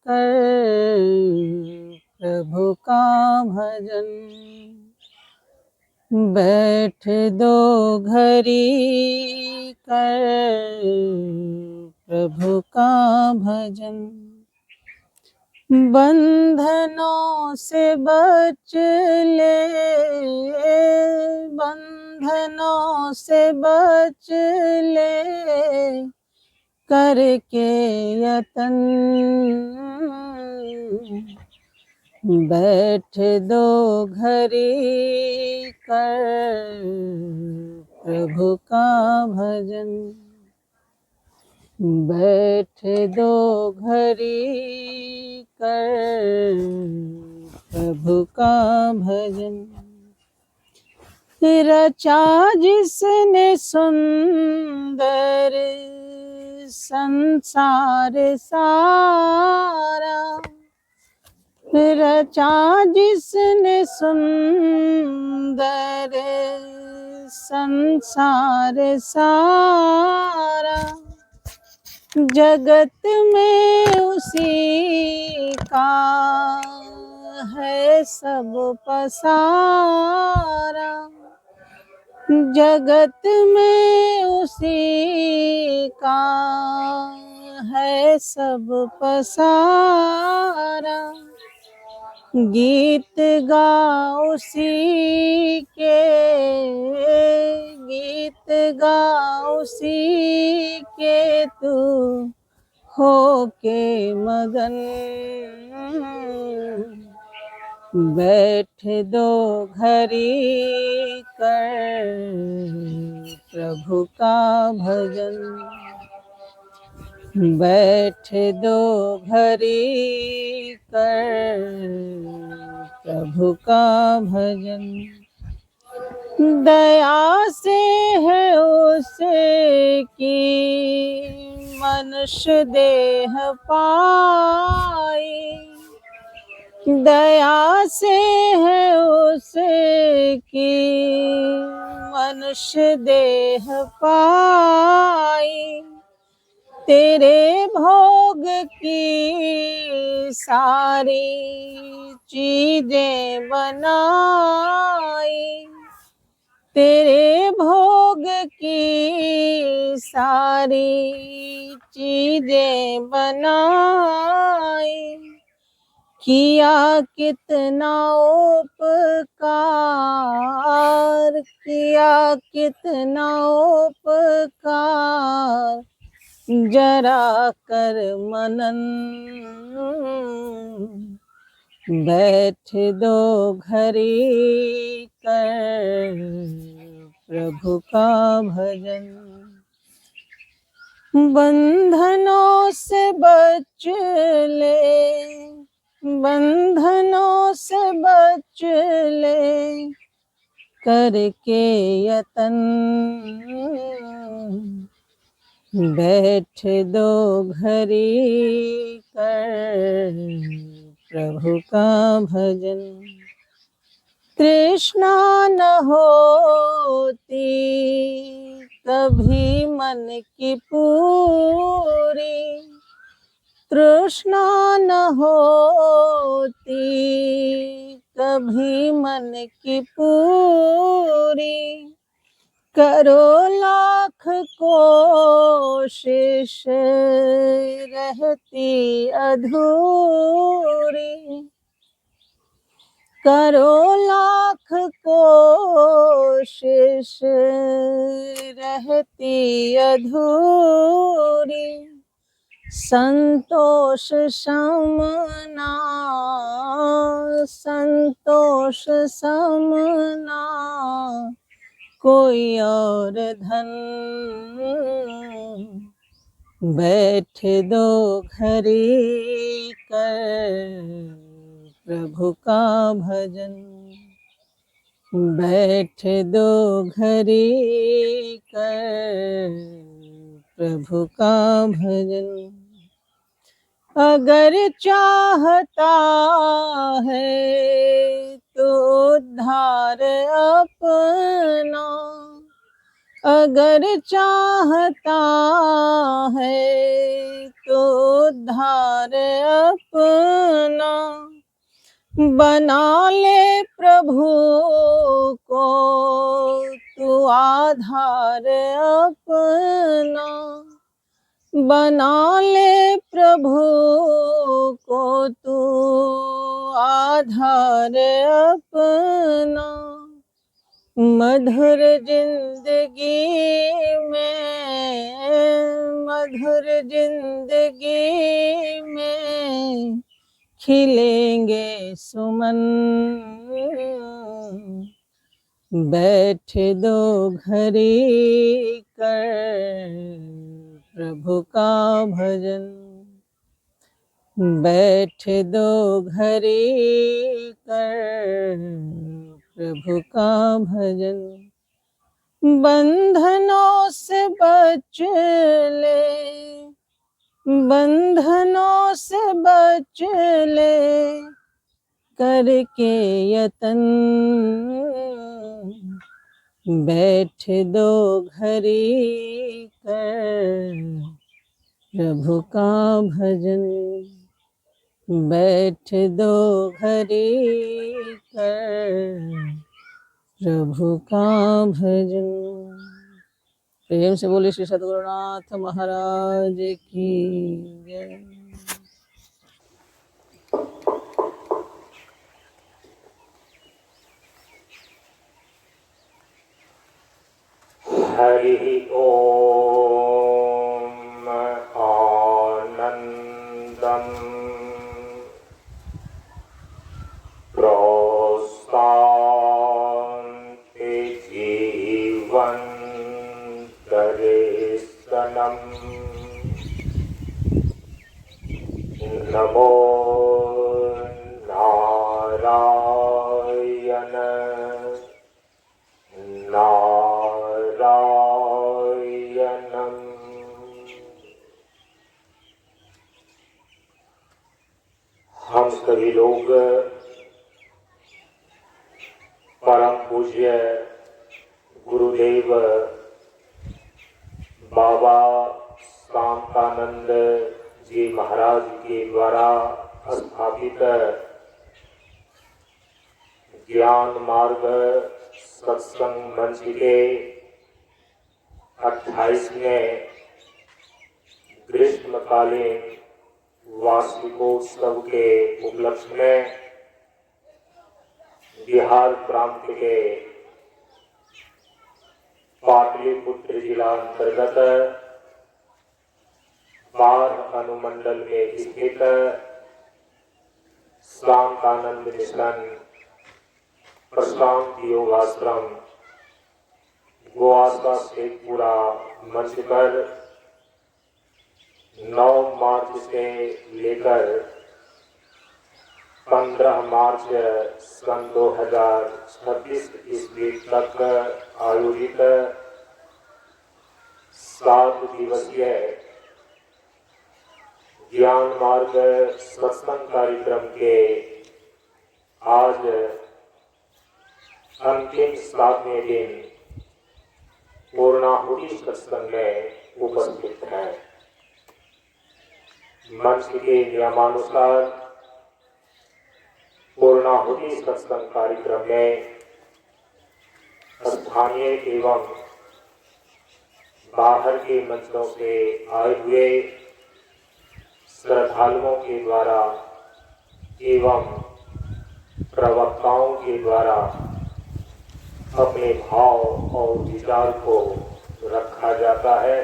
कर प्रभु का भजन। बैठ दो घड़ी कर प्रभु का भजन। बंधनों से बच ले, बंधनों से बच ले करके यतन। बैठ दो घड़ी कर प्रभु का भजन। बैठ दो घड़ी कर प्रभु का भजन। रचा जिसने सुंदर संसार सारा, रचा जिसने सुंदर संसार सारा, जगत में उसी का है सब पसारा। जगत में उसी का है सब पसारा। गीत गा उसी के, गीत गा उसी के तू हो के मगन। बैठ दो घड़ी कर प्रभु का भजन। बैठ दो घड़ी कर प्रभु का भजन। दया से है उसकी मनुष्य देह पाई, दया से है उसकी मनुष्य देह पाई। तेरे भोग की सारी चीजें बनाई, तेरे भोग की सारी चीजें बनाई। किया कितना उपकार, किया कितना उपकार, जरा कर मनन। बैठ दो घड़ी कर प्रभु का भजन। बंधनों से बच ले, बंधनों से बच ले करके यतन। बैठ दो घड़ी कर प्रभु का भजन। तृष्णा न होती कभी मन की पूरी, तृष्णा न होती कभी मन की पूरी। करो लाख कोशिश रहती अधूरी, करो लाख कोशिश रहती अधूरी। संतोष समना, संतोष समना कोई और धन। बैठ दो घड़ी कर प्रभु का भजन। बैठ दो घड़ी कर प्रभु का भजन। अगर चाहता है तो उद्धार अपना, अगर चाहता है तो उद्धार अपना, बना ले प्रभु को तू आधार अपना, बना ले प्रभु को तू आधार अपना। मधुर जिंदगी में, मधुर जिंदगी में खिलेंगे सुमन, बैठ दो घड़ी कर प्रभु का भजन, बैठ दो घड़ी कर प्रभु का भजन। बंधनों से बच ले, बंधनों से बच ले करके यतन, बैठ दो घड़ी कर प्रभु का भजन, बैठ दो घड़ी कर प्रभु का भजन। प्रेम से बोले श्री सद्गुरुनाथ महाराज की जय। हरि ओम आनंदम प्रोस्तान्ते जीवन दर्शनम, नमो नारायण नारायणम। हम सभी लोग परम पूज्य गुरुदेव बाबा शांतानंद जी महाराज के द्वारा स्थापित ज्ञान मार्ग सत्संग मंच के 28वें ग्रीष्मकालीन वार्षिकोत्सव के उपलक्ष्य में बिहार प्रांत के पाटलिपुत्र जिला अंतर्गत बार अनुमंडल में स्थित शांतानंद मिशन प्रशांत योगाश्रम गोवासा से पूरा मंच पर 9 मार्च से लेकर 15 मार्च सन 2026 ईस्वी तक आयोजित 7 दिवसीय ज्ञान मार्ग सत्संग कार्यक्रम के आज अंतिम 7वें दिन पूर्णाहुति सत्संग में उपस्थित है। मंच के नियमानुसार पूर्णाहुति सत्संग कार्यक्रम में स्थानीय एवं बाहर के मंचों से आए हुए श्रद्धालुओं के द्वारा एवं प्रवक्ताओं के द्वारा अपने भाव और विचार को रखा जाता है।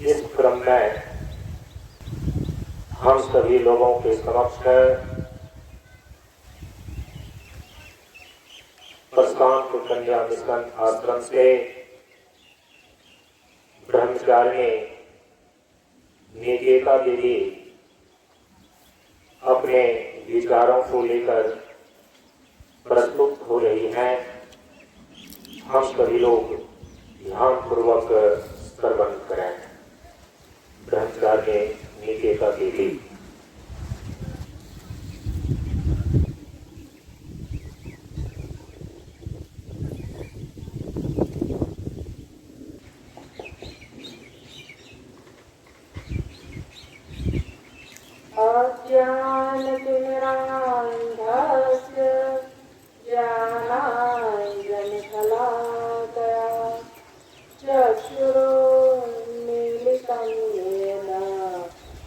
इस क्रम में हम सभी लोगों के समक्ष प्रशांत कन्या मिशन आश्रम से ब्रह्मचारिणी निकेता देवी अपने विचारों को लेकर प्रस्तुत हो रही हैं। हम सभी लोग ध्यान पूर्वक श्रवण करें। ब्रह्मचारिणी निकेता देवी। अज्ञानतिमिरान्धस्य ज्ञानाञ्जनशलाकया चक्षुरुन्मीलितं येन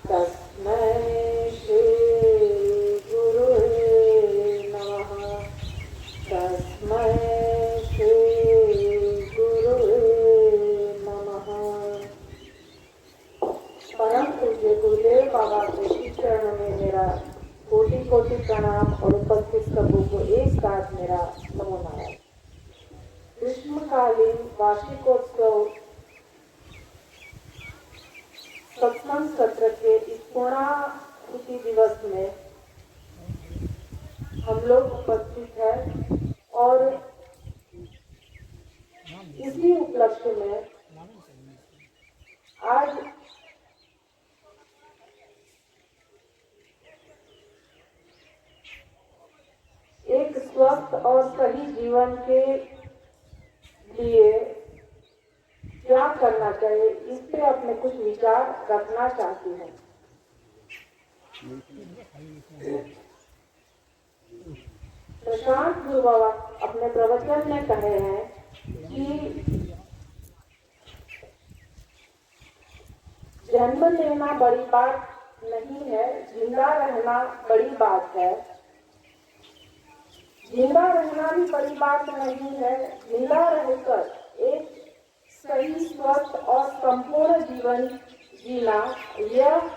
तस्मै श्रीगुरुवे नमः। तस्मै श्रीगुरुवे नमः। परम पूज्य गुरुदेव बाबा के श्री चरणों में मेरा कोटि कोटि प्रणाम और उपस्थित सबों को एक साथ मेरा नमो नारायण। ग्रीष्मकालीन वार्षिकोत्सव सत्संग सत्र के इस पूर्णाहुति दिवस में हम लोग उपस्थित हैं और इसी उपलक्ष्य में आज एक स्वस्थ और सही जीवन के लिए क्या करना चाहिए इस पे अपने कुछ विचार रखना चाहती हूँ। प्रशांत गुरु बाबा अपने प्रवचन में कहे हैं कि जन्म लेना बड़ी बात नहीं है, जिंदा रहना बड़ी बात है। जिंदा रहना भी बड़ी बात नहीं है, जिंदा रहकर एक सही स्वस्थ और संपूर्ण जीवन जीना यह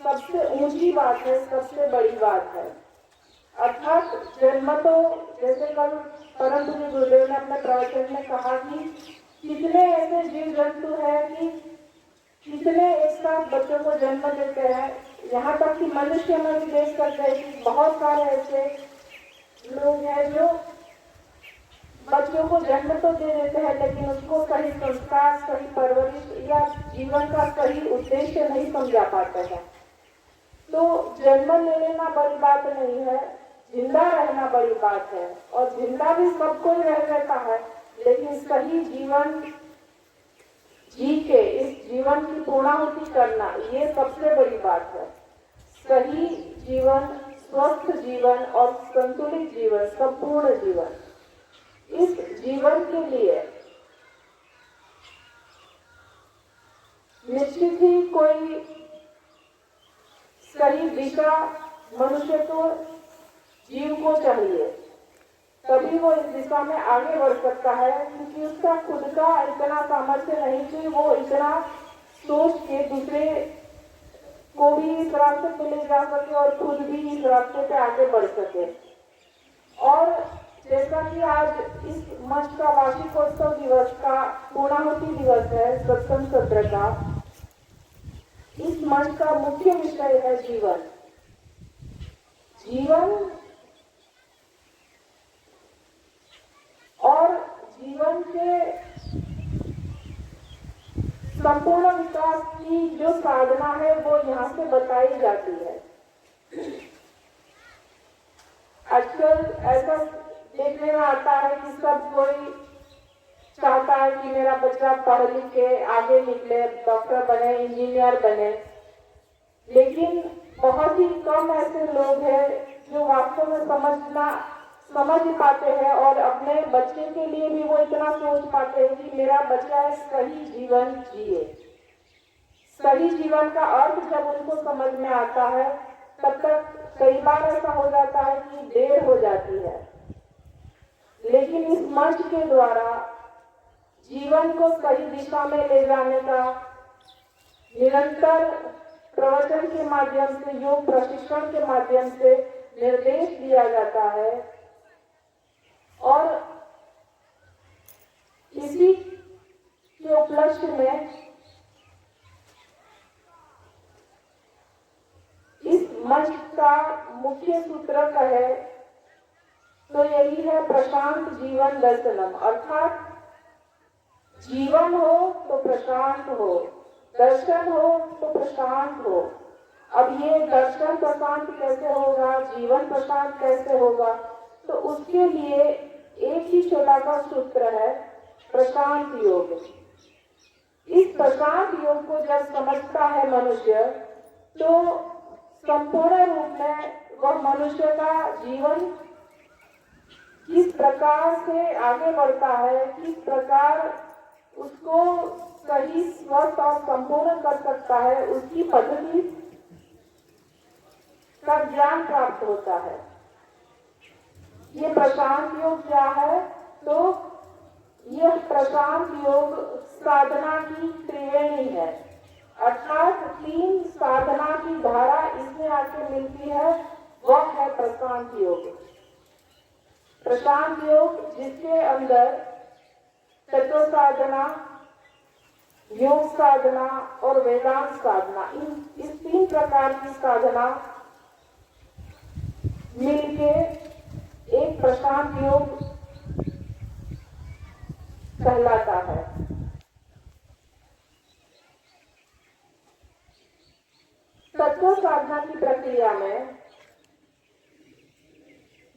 सबसे ऊंची बात है, सबसे बड़ी बात है। अर्थात जन्म तो जैसे कल परम पूज्य गुरुदेव ने अपने प्रवचन में कहा कि कितने ऐसे जीव जंतु हैं कि कितने एक साथ बच्चों को जन्म देते हैं। यहाँ तक कि मनुष्य में भी देख सकते हैं कि बहुत सारे ऐसे लोग हैं जो बच्चों को जन्म तो दे देते हैं लेकिन उसको सही संस्कार, सही परवरिश या जीवन का सही उद्देश्य नहीं समझा पाते हैं। तो जन्म ले लेना बड़ी बात नहीं है, जिंदा रहना बड़ी बात है। और जिंदा भी सब कोई रह रहता है, लेकिन सही जीवन जी के इस जीवन की पूर्णाहुति करना ये सबसे बड़ी बात है। सही जीवन, स्वस्थ जीवन और संतुलित जीवन, संपूर्ण जीवन, इस जीवन के लिए निश्चित ही कोई सही दिशा मनुष्य को, जीव को चाहिए, तभी वो इस दिशा में आगे बढ़ सकता है। क्योंकि उसका खुद का इतना सामर्थ्य नहीं कि वो इतना सोच के दूसरे को भी इस रास्ते पे ले जा सके और खुद भी इस रास्ते पे आगे बढ़ सके। और जैसा कि आज इस मंच का वार्षिकोत्सव दिवस का पूर्णाहुति दिवस है सत्संग सत्र का, इस मंच का मुख्य विषय है जीवन। जीवन और जीवन के संपूर्ण विकास की जो साधना है वो यहाँ से बताई जाती है। आजकल ऐसा देखने में आता है कि सब कोई चाहता है कि मेरा बच्चा पढ़ लिख के आगे निकले, डॉक्टर बने, इंजीनियर बने, लेकिन बहुत ही कम ऐसे लोग हैं जो वास्तव में समझ पाते हैं और अपने बच्चे के लिए भी वो इतना सोच पाते हैं कि मेरा बच्चा एक सही जीवन जिए। सही जीवन का अर्थ जब उनको समझ में आता है तब तक कई बार ऐसा हो जाता है कि देर हो जाती है। लेकिन इस मंच के द्वारा जीवन को सही दिशा में ले जाने का निरंतर प्रवचन के माध्यम से, योग प्रशिक्षण के माध्यम से निर्देश दिया जाता है। और इसी के उपलक्ष्य में इस मंच का मुख्य सूत्र है तो यही है प्रशांत जीवन दर्शनम। अर्थात जीवन हो तो प्रशांत हो, दर्शन हो तो प्रशांत हो। अब ये दर्शन प्रशांत कैसे होगा, जीवन प्रशांत कैसे होगा, तो उसके लिए एक ही छोटा सा सूत्र है, प्रशांत योग। इस प्रशांत योग को जब समझता है मनुष्य तो संपूर्ण रूप में वह मनुष्य का जीवन किस प्रकार से आगे बढ़ता है, किस प्रकार उसको सही स्वस्थ और संपूर्ण कर सकता है, उसकी पद्धति का ज्ञान प्राप्त होता है। ये प्रशांत योग क्या है? तो यह प्रशांत योग साधना की त्रिवेणी है, अर्थात 3 साधना की धारा इसमें आके मिलती है, वह है प्रशांत योग। प्रशांत योग जिसके अंदर तत्व साधना, योग साधना और वेदांत साधना, इस 3 प्रकार की साधना मिलके एक प्रशांत योग कहलाता है। तत्व साधना की प्रक्रिया में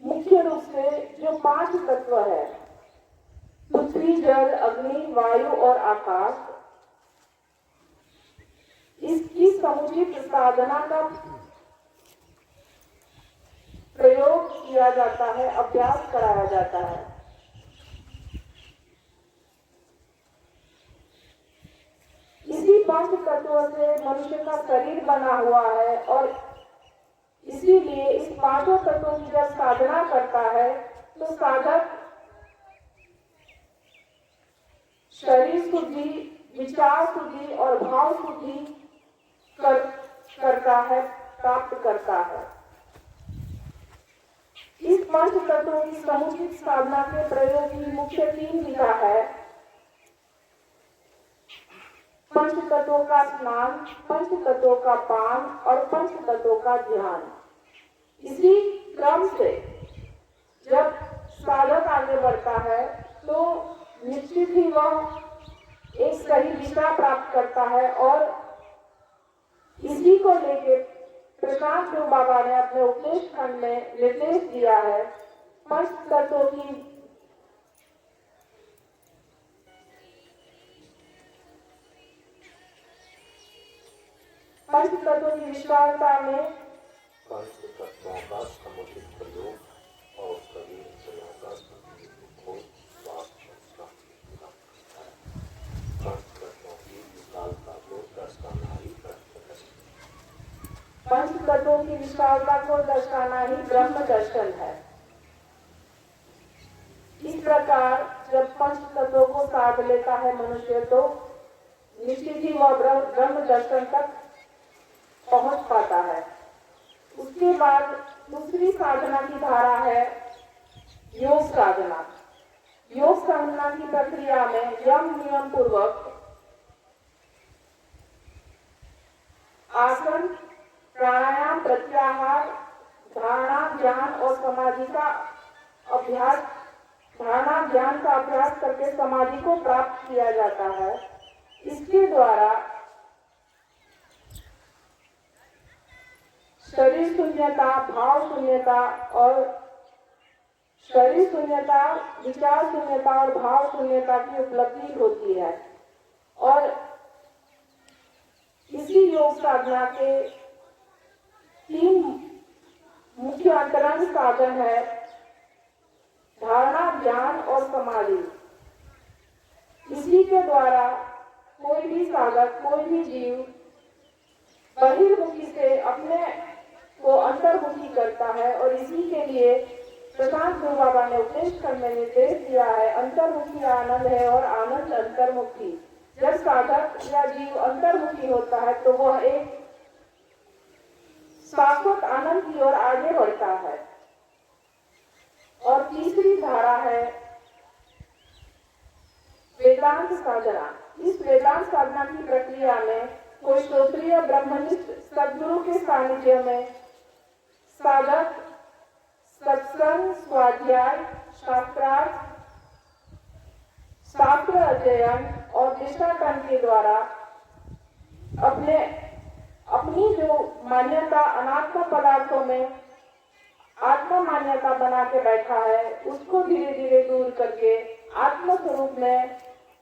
मुख्य रूप से जो 5 तत्व है, पृथ्वी, जल, अग्नि, वायु और आकाश, इसकी समुचित साधना का प्रयोग किया जाता है, अभ्यास कराया जाता है। इसी 5 तत्वों से मनुष्य का शरीर बना हुआ है और इसीलिए इस 5 तत्वों की जब साधना करता है तो साधक शरीर शुद्धि, विचार शुद्धि और भाव शुद्धि करता है, प्राप्त करता है। इस 5 तत्वों की समुचित साधना के प्रयोग की मुख्य 3 विधा है। पंच तत्वों का स्नान, पंच तत्वों का पान और पंच तत्वों का ध्यान। इसी क्रम से जब साधक आगे बढ़ता है तो निश्चित ही वह एक सही दिशा प्राप्त करता है और इसी को लेकर प्रकाश जो बाबा ने अपने उपदेश खंड में निर्देश दिया है, पंच तत्वों की विशालता में पंच तत्वों का समुचित प्रयोग और सभी इंद्रियों का को स्वास्थ्य पंच तत्वों की विशालता को दर्शाना ही पंच तत्वों की विशालता को दर्शाना ही ब्रह्म दर्शन है। इस प्रकार जब पंच तत्वों को साध लेता है मनुष्य तो निश्चित ही वह ब्रह्म दर्शन तक पहुंच पाता है। उसके बाद दूसरी साधना की धारा है योग साधना। योग साधना की प्रक्रिया में यम नियम पूर्वक आसन, प्राणायाम, प्रत्याहार, धारणा, ज्ञान और समाधि का अभ्यास, धारणा ज्ञान का अभ्यास करके समाधि को प्राप्त किया जाता है। इसके द्वारा शरीर शून्यता, भाव शून्यता और शरीर शून्यता, विचार शून्यता और भाव शून्यता की उपलब्धि होती है। और इसी योग साधना के 3 मुख्य अंतरंग साधन है धारणा, ज्ञान और समाधि। इसी के द्वारा कोई भी साधक, कोई भी जीव बहिर्मुखी से अपने को अंतर्मुखी करता है और इसी के लिए प्रशांत गुरु बाबा ने उपदेश करने में निर्देश दिया है, अंतर्मुखी आनंद है और आनंद अंतर्मुखी। जब साधक या जीव अंतर्मुखी होता है तो वह एक शाश्वत आनंद की ओर आगे बढ़ता है। और तीसरी धारा है वेदांत साधना। इस वेदांत साधना की प्रक्रिया में कोई श्रोत्रिय ब्रह्मनिष्ठ सद्गुरु के सानिध्य में साधक सत्संग, स्वाध्याय, शास्त्रार्थ, शास्त्र अध्ययन और दिशाटन के द्वारा अपनी जो मान्यता अनात्म पदार्थों में आत्म मान्यता बना के बैठा है उसको धीरे धीरे दूर करके आत्म स्वरूप में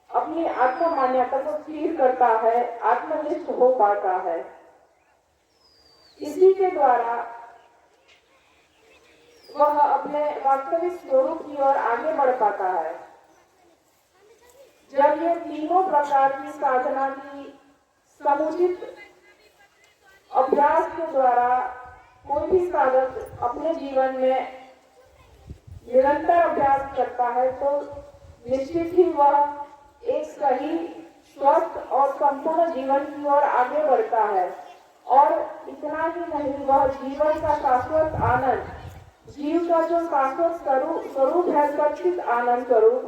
अपनी आत्म मान्यता को स्थिर करता है, आत्मनिष्ठ हो पाता है। इसी के द्वारा वह अपने वास्तविक स्वरूप की ओर आगे बढ़ पाता है। जब ये तीनों प्रकार की साधना की समुचित अभ्यास के द्वारा कोई भी साधक अपने जीवन में निरंतर अभ्यास करता है तो निश्चित ही वह एक सही, स्वस्थ और संपूर्ण जीवन की ओर आगे बढ़ता है। और इतना ही नहीं, वह जीवन का शाश्वत आनंद, जीव का जो शाश्वत स्वरूप है, सच्चित आनंद स्वरूप,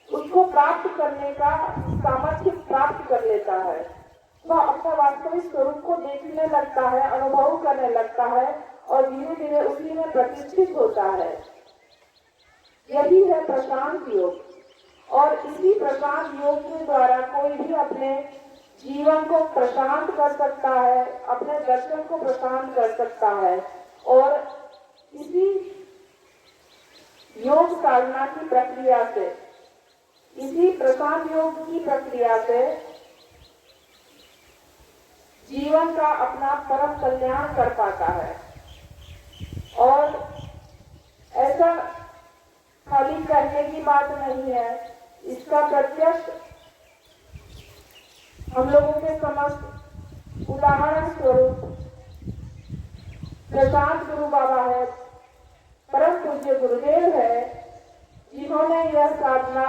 उसको प्राप्त करने का सामर्थ्य प्राप्त कर लेता है। वह अपने वास्तविक स्वरूप को देखने लगता है, अनुभव करने लगता है और धीरे धीरे उसी में प्रतिष्ठित होता है। यही है प्रशांत योग। और इसी प्रशांत योग के द्वारा कोई भी अपने जीवन को प्रशांत कर सकता है, अपने दर्शन को प्रशांत कर सकता है। और इसी योग साधना की प्रक्रिया से, इसी प्रशांत योग की प्रक्रिया से जीवन का अपना परम कल्याण कर पाता है। और ऐसा खाली कहने की बात नहीं है, इसका प्रत्यक्ष हम लोगों के समक्ष उदाहरण स्वरूप प्रशांत गुरु बाबा है, परम पूज्य गुरुदेव है, जिन्होंने यह साधना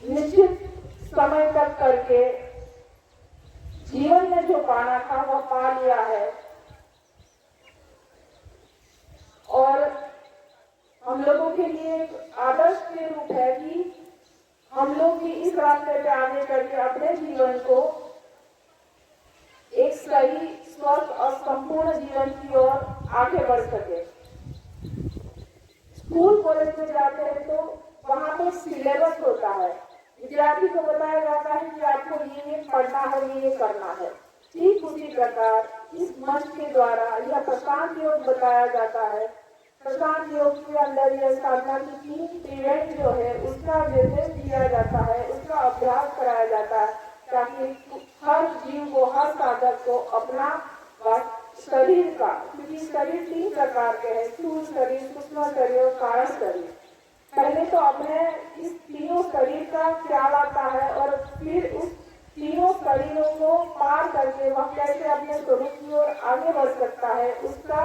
निश्चित समय तक करके जीवन में जो पाना था वह पा लिया है। और हम लोगों के लिए एक आदर्श के रूप है कि हम लोग भी इस रास्ते पे आगे करके अपने जीवन को एक सही, स्वस्थ और संपूर्ण जीवन की ओर आगे बढ़ सके। स्कूल कॉलेज में जाते हैं तो वहाँ पे सिलेबस होता है, विद्यार्थी को बताया जाता है कि आपको ये पढ़ना है, ये करना है। ठीक उसी प्रकार इस मंच के द्वारा यह प्रशांत योग बताया जाता है। प्रशांत योग के अंदर यह साधना की 3 पीरियड जो है उसका निर्देश दिया जाता है, उसका अभ्यास कराया जाता है, ताकि हर जीव को, हर साधक को अपना शरीर का, क्योंकि शरीर 3 प्रकार के हैं, स्थूल शरीर, सूक्ष्म शरीर और कारण शरीर। पहले तो अपने इस तीनों शरीर का ख्याल आता है और फिर उस तीनों शरीरों को पार करके वह कैसे अपने स्वरूप की ओर आगे बढ़ सकता है, उसका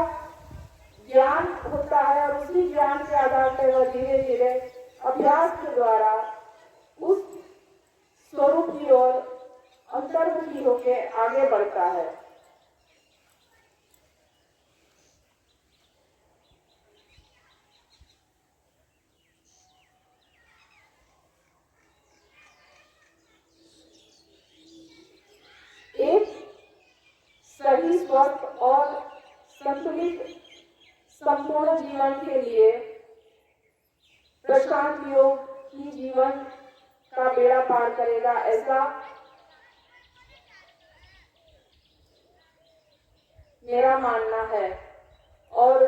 ज्ञान होता है। और उसी ज्ञान के आधार पर वह धीरे धीरे अभ्यास के द्वारा उस स्वरूप की ओर अंतर्मुखी होकर आगे बढ़ता है। एक सही, स्वस्थ और संतुलित संपूर्ण जीवन के लिए प्रशांत योग ही जीवन का बेड़ा पार करेगा, ऐसा मेरा मानना है। और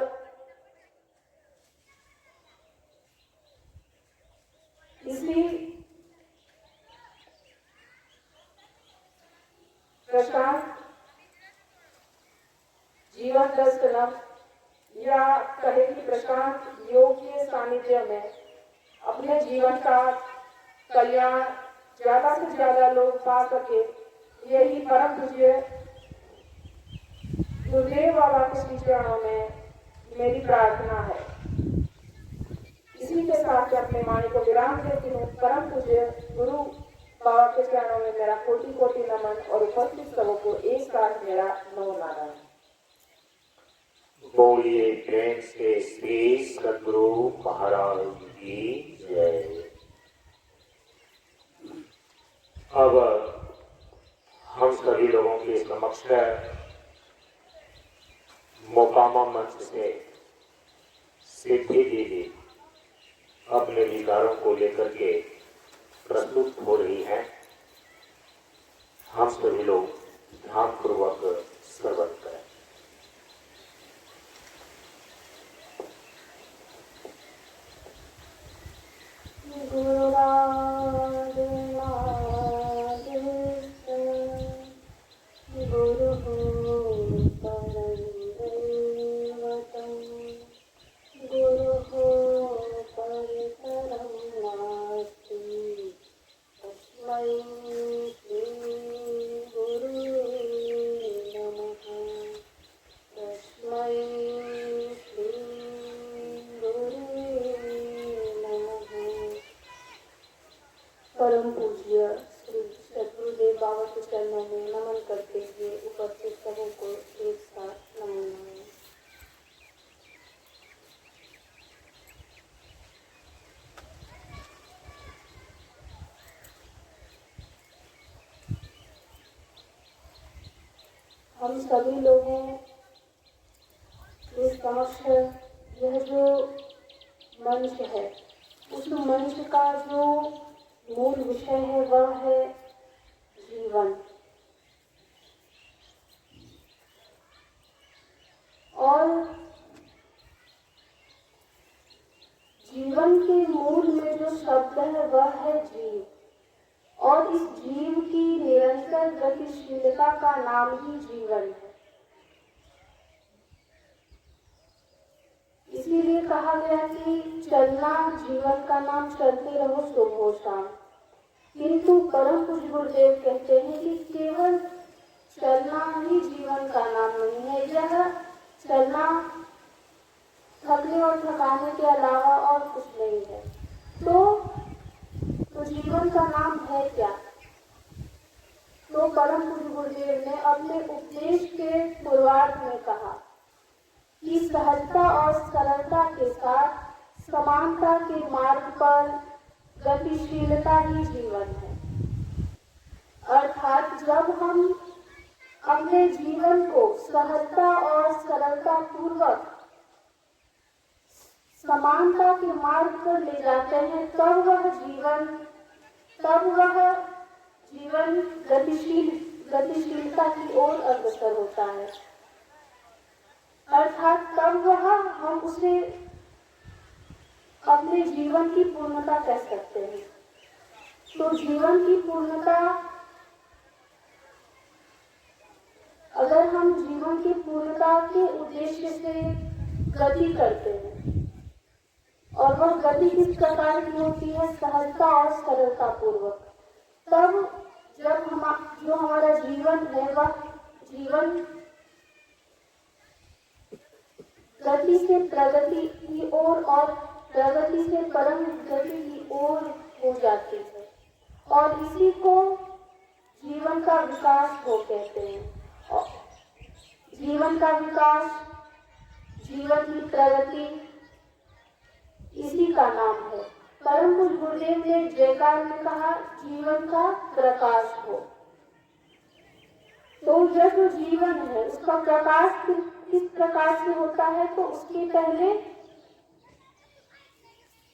इसी प्रशांत जीवन दर्शन या कहे कि प्रशांत योग के सानिध्य में अपने जीवन का कल्याण ज्यादा से ज्यादा लोग पा सके, यही परम पूज्य गुरुदेव बाबा के चरणों में मेरी प्रार्थना है। इसी के साथ अपने वाणी को विराम देती हूँ। परम पूज्य गुरु बाबा के चरणों में मेरा कोटि कोटि नमन और उपस्थित सबों को एक साथ मेरा नमो नारायण। बोलिए प्रेम से श्री सद्गुरु महाराज की जय। अब हम सभी लोगों के समक्ष मोकामा मंच से सिद्धि दीदी अपने विचारों को लेकर के प्रस्तुत हो रही है। हम सभी लोग ध्यान पूर्वक श्रवण करें। में नमन करते हुए उपस्थित सबों को एक साथ नमो नमः। हम सभी लोगों के समक्ष यह जो मंच है, उस मंच का जो मूल विषय है वह है जीवन। और जीवन के मूल में जो शब्द है वह है जीव, और इस जीव की निरंतर गतिशीलता का नाम ही जीवन है। इसीलिए कहा गया कि चलना जीवन का नाम, चलते रहो सुबह शाम। किंतु परम पूज्य गुरुदेव कहते हैं कि केवल चलना ही जीवन का नाम नहीं है। यह चलना थकने और थकाने के अलावा और कुछ नहीं है। तो जीवन का नाम है क्या? तो परम पूज्य गुरुदेव ने अपने उपदेश के पूर्वार्ध में कहा कि सहजता और सरलता के साथ समानता के मार्ग पर गतिशीलता ही जीवन है। अर्थात जब हम अपने जीवन को सहजता और सरलता पूर्वक समानता के मार्ग पर ले जाते हैं, तब वह जीवन गतिशीलता की ओर अग्रसर होता है। अर्थात तब हम उसे अपने जीवन की पूर्णता कह सकते हैं। तो जीवन की पूर्णता, अगर हम जीवन की पूर्णता के उद्देश्य से गति करते हैं, और वह गति किस प्रकार की होती है? सहजता और सरलता पूर्वक। तब जब जो हमारा जीवन है वह जीवन गति से प्रगति की ओर और प्रगति से परम गति की ओर हो जाती है, और इसी को जीवन का विकास हो कहते हैं। और जीवन का विकास, जीवन की प्रगति, इसी का नाम है। परम पूज्य गुरुदेव ने जयकार में कहा, जीवन का प्रकाश हो। तो यह जो जीवन है उसका प्रकाश किस प्रकार से होता है? तो उसके पहले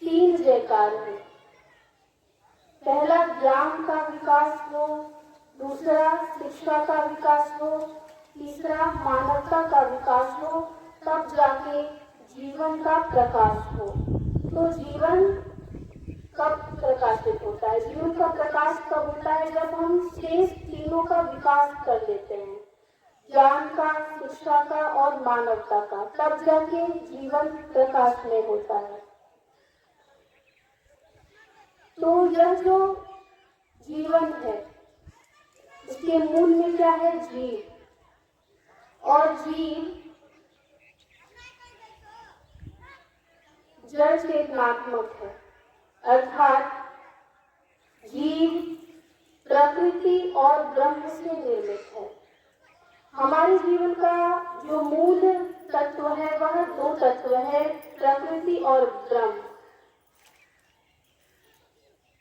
3 जयकार है। पहला ज्ञान का विकास हो, दूसरा शिक्षा का विकास हो, तीसरा मानवता का विकास हो, तब जाके जीवन का प्रकाश हो। तो जीवन कब प्रकाशित होता है? जीवन का प्रकाश कब होता है? जब हम शेष तीनों का विकास कर लेते हैं, ज्ञान का, शिक्षा का और मानवता का, तब जाके जीवन प्रकाश में होता है। तो यह जो जीवन है उसके मूल में क्या है? जीव। और जीव जड़ चेतनात्मक है, अर्थात जीव प्रकृति और ब्रह्म से निर्मित है। हमारे जीवन का जो मूल तत्व है वह 2 तत्व है, प्रकृति और ब्रह्म।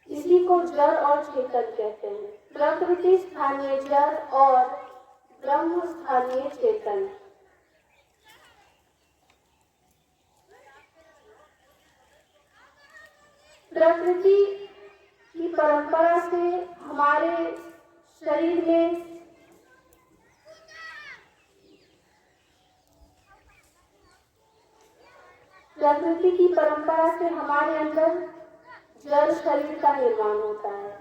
इसी को जड़ और चेतन कहते हैं। प्रकृति स्थानीय जड़ और ब्रह्म स्थानीय चेतन। प्रकृति की परंपरा से हमारे शरीर में प्रकृति की परंपरा से हमारे अंदर जड़ शरीर का निर्माण होता है,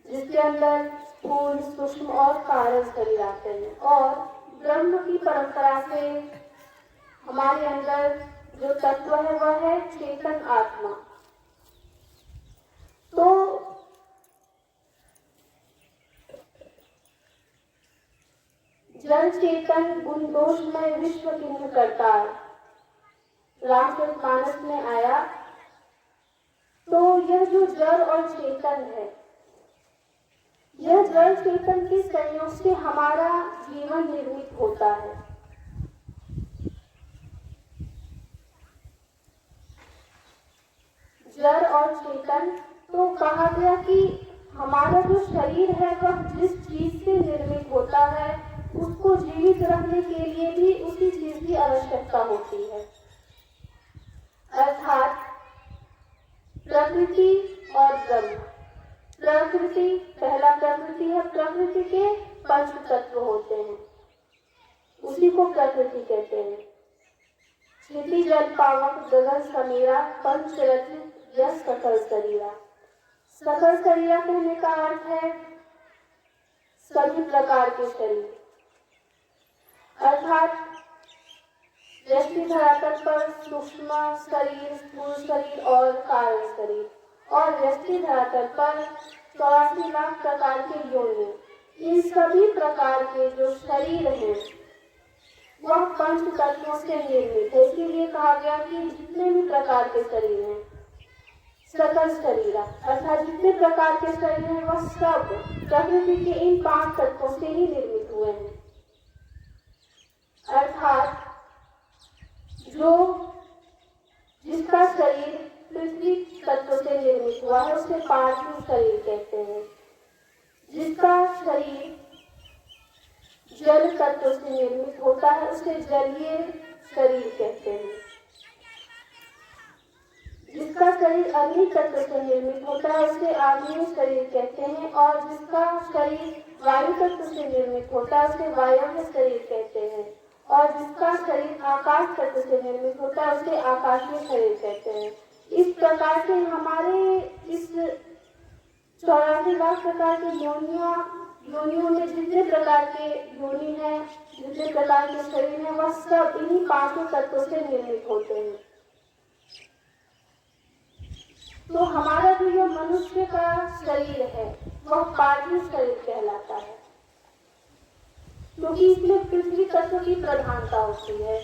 जिसके अंदर स्थूल, सूक्ष्म और कारण शरीर आते हैं। और ब्रह्म की परंपरा से हमारे अंदर जो तत्व है वह है चेतन आत्मा। तो जड़ चेतन गुण दोष में विश्व किन्ह करता, रामचरितमानस में आया। तो यह जो जड़ और चेतन है यह जल चेतन के संयोग से हमारा जीवन निर्मित होता है। जड़ और चेतन, तो कहा गया कि हमारा जो शरीर है वह जिस चीज से निर्मित होता है उसको जीवित रखने के लिए भी उसी चीज की आवश्यकता होती है। अर्थात प्रकृति और ब्रह्म। प्रकृति, पहला प्रकृति है, प्रकृति के पंच तत्व होते हैं, उसी को प्रकृति कहते हैं। क्षिति जल पावक गगन समीरा पंच रचित यह सकल शरीरा। सकल शरीरा कहने का अर्थ है सभी प्रकार के शरीर, अर्थात व्यष्टि धरातल पर सूक्ष्म शरीर, स्थूल शरीर और कारण शरीर, और व्यष्टि धरातल पर 84 लाख प्रकार के योनि। इन सभी प्रकार के जो शरीर हैं वह पंच तत्वों से निर्मित है। इसीलिए कहा गया कि जितने भी प्रकार के शरीर हैं सकल शरीर, अर्थात जितने प्रकार के शरीर हैं वह सब प्रकृति के इन 5 तत्वों से ही निर्मित हुए हैं। अर्थात जो जिसका शरीर पृथ्वी तत्व से निर्मित हुआ है उसे पार्थिव शरीर कहते हैं। जिसका शरीर जल तत्व से निर्मित होता है उसे जलीय शरीर कहते हैं। जिसका शरीर अग्नि तत्व से निर्मित होता है उसे आग्नेय शरीर कहते हैं, और जिसका शरीर वायु तत्व से निर्मित होता है उसे वायव्य शरीर कहते हैं, और जिसका शरीर आकाश तत्व से निर्मित होता है उसे आकाशीय शरीर कहते हैं। इस प्रकार से हमारे इस 84 लाख प्रकार की योनियों में जितने प्रकार के योनि हैं, जितने प्रकार के शरीर हैं, वह सब इन्हीं 5 तत्वों से निर्मित होते हैं। तो हमारा जो ये मनुष्य का शरीर है वह पार्थिव शरीर कहलाता है, क्योंकि इसमें पृथ्वी तत्व की प्रधानता होती है।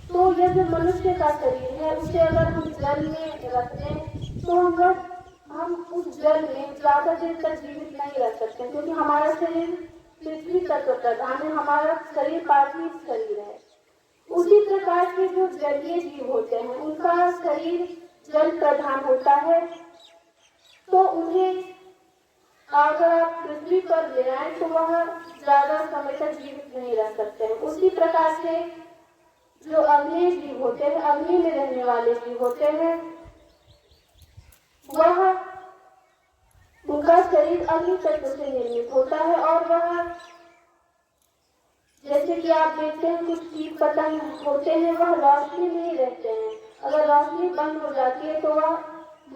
तो यह जो मनुष्य का शरीर है उसे अगर हम जल में रख दें तो हम उस जल में ज्यादा देर तक जीवित नहीं रह सकते, क्योंकि हमारा शरीर पृथ्वी तत्व प्रधान है, हमारा शरीर पार्थिव शरीर है। उसी प्रकार के जो जलीय जीव होते हैं उनका शरीर जल प्रधान होता है, तो उन्हें अगर आप पृथ्वी पर ले आए तो वह ज्यादा समय तक जीवित नहीं रह सकते हैं। उसी प्रकार से जो अग्नि जीव होते हैं, अग्नि में रहने वाले जीव होते हैं, वह उनका शरीर अग्नि तत्व से निर्मित होता है, और वह जैसे कि आप देखते हैं कुछ कीट पतंग होते हैं वह रोशनी में ही रहते हैं, अगर रोशनी बंद हो जाती है तो वह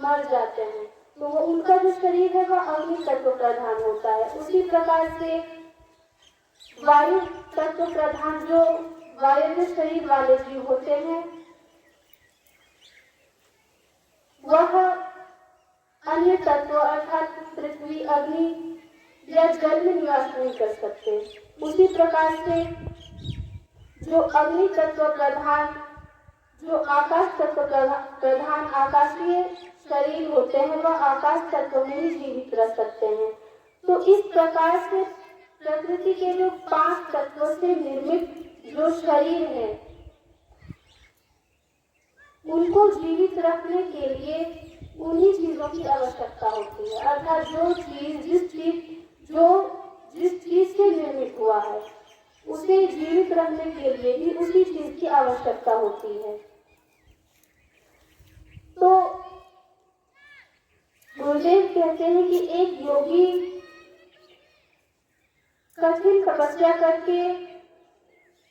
मर जाते हैं। तो वो उनका जो शरीर है वह अग्नि तत्व प्रधान होता है। उसी प्रकार से वायु तत्व प्रधान जो वायव्य शरीर वाले जीव होते हैं वह अन्य तत्व अर्थात पृथ्वी, अग्नि या जल में निवास नहीं कर सकते। उसी प्रकार से जो अग्नि तत्व प्रधान, जो आकाश तत्व प्रधान आकाशीय शरीर होते हैं वह आकाश तत्व में ही जीवित रह सकते हैं। तो इस प्रकार से प्रकृति के जो 5 तत्वों से निर्मित जो शरीर है उनको जीवित रखने के लिए उन्हीं चीजों की आवश्यकता होती है। अर्थात जिस चीज से निर्मित हुआ है उसे जीवित रखने के लिए भी उसी चीज की आवश्यकता होती है। तो गुरुदेव कहते हैं कि एक योगी कठिन तपस्या करके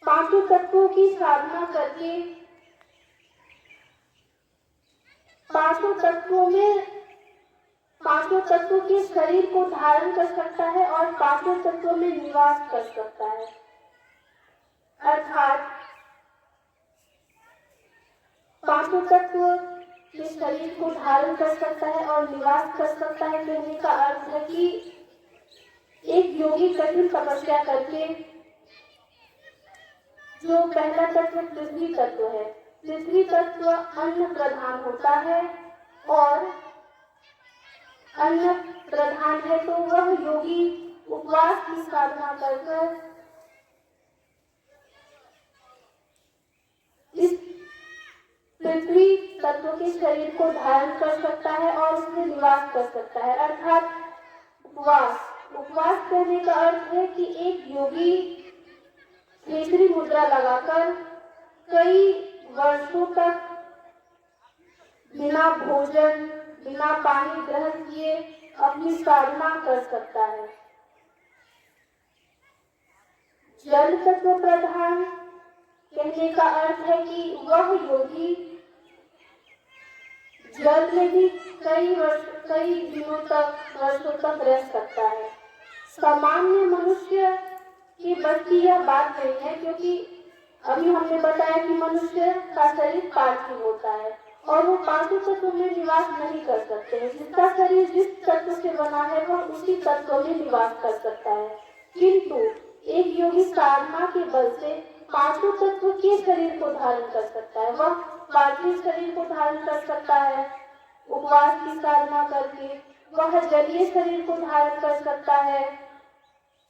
5 तत्वों की साधना करके 5 तत्वों के शरीर को धारण कर सकता है और 5 तत्वों में निवास कर सकता है। अर्थात 5 तत्व के शरीर को धारण कर सकता है और निवास कर सकता है। कहने का अर्थ है कि एक योगी कठिन तपस्या करके जो पहला तत्व पृथ्वी तत्व है, पृथ्वी तत्व अन्न प्रधान होता है और अन्न प्रधान है तो वह योगी उपवास की साधना कर इस पृथ्वी तत्व के शरीर को धारण कर सकता है और उसमें निवास कर सकता है। अर्थात उपवास करने का अर्थ है कि एक योगी केसरी मुद्रा लगाकर कई वर्षों तक बिना भोजन बिना पानी ग्रहण किए अपनी साधना कर सकता है। जल तत्व प्रधान कहने का अर्थ है कि वह योगी जल में भी कई दिनों तक वर्षों तक रह सकता है। सामान्य मनुष्य की बस की यह बात नहीं है, क्योंकि अभी हमने बताया कि मनुष्य का शरीर पार्थिव होता है और वो पार्थिव तत्व में निवास नहीं कर सकते हैं। जिसका शरीर जिस तत्व से बना है वह उसी तत्व में निवास कर सकता है, किंतु एक योगी साधना के बल से पांचों तत्व के शरीर को धारण कर सकता है। वह पार्थिव शरीर को धारण कर सकता है उपवास की साधना करके, वह जलीय शरीर को धारण कर सकता है,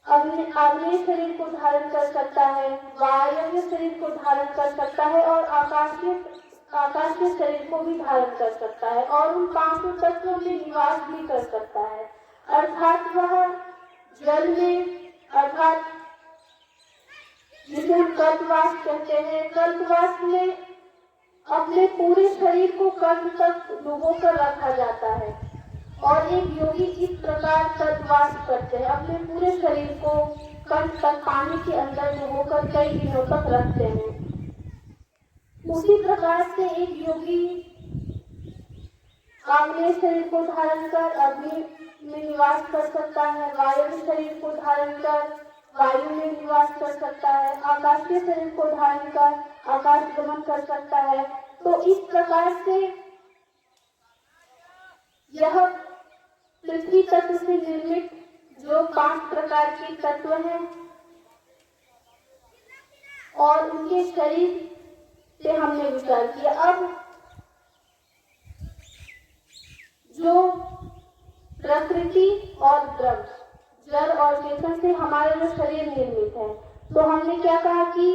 आग्नेय शरीर को धारण कर सकता है, वायव्य शरीर को धारण कर सकता है और आकाशीय शरीर को भी धारण कर सकता है और उन पांचों तत्वों में निवास भी कर सकता है। अर्थात वह जल में, अर्थात जिसे हम कल्पवास कहते हैं, कल्पवास में अपने पूरे शरीर को कंठ तक डुबो कर रखा जाता है और एक योगी इस प्रकार कल्पवास करते हैं, अपने पूरे शरीर को कंठ तक पानी के अंदर डुबोकर कई दिनों तक रखते हैं। उसी प्रकार से एक योगी आग्नेय शरीर को धारण कर अग्नि में निवास कर सकता है, वायव्य शरीर को धारण कर वायु में निवास कर सकता है, आकाशीय शरीर को धारण कर आकाश गमन कर सकता है। तो इस प्रकार से यह पृथ्वी तत्व से निर्मित जो 5 प्रकार के तत्व हैं और उनके शरीर से हमने विचार किया। अब जो प्रकृति और ब्रह्म, जड़ और चेतन से हमारा जो शरीर निर्मित है, तो हमने क्या कहा कि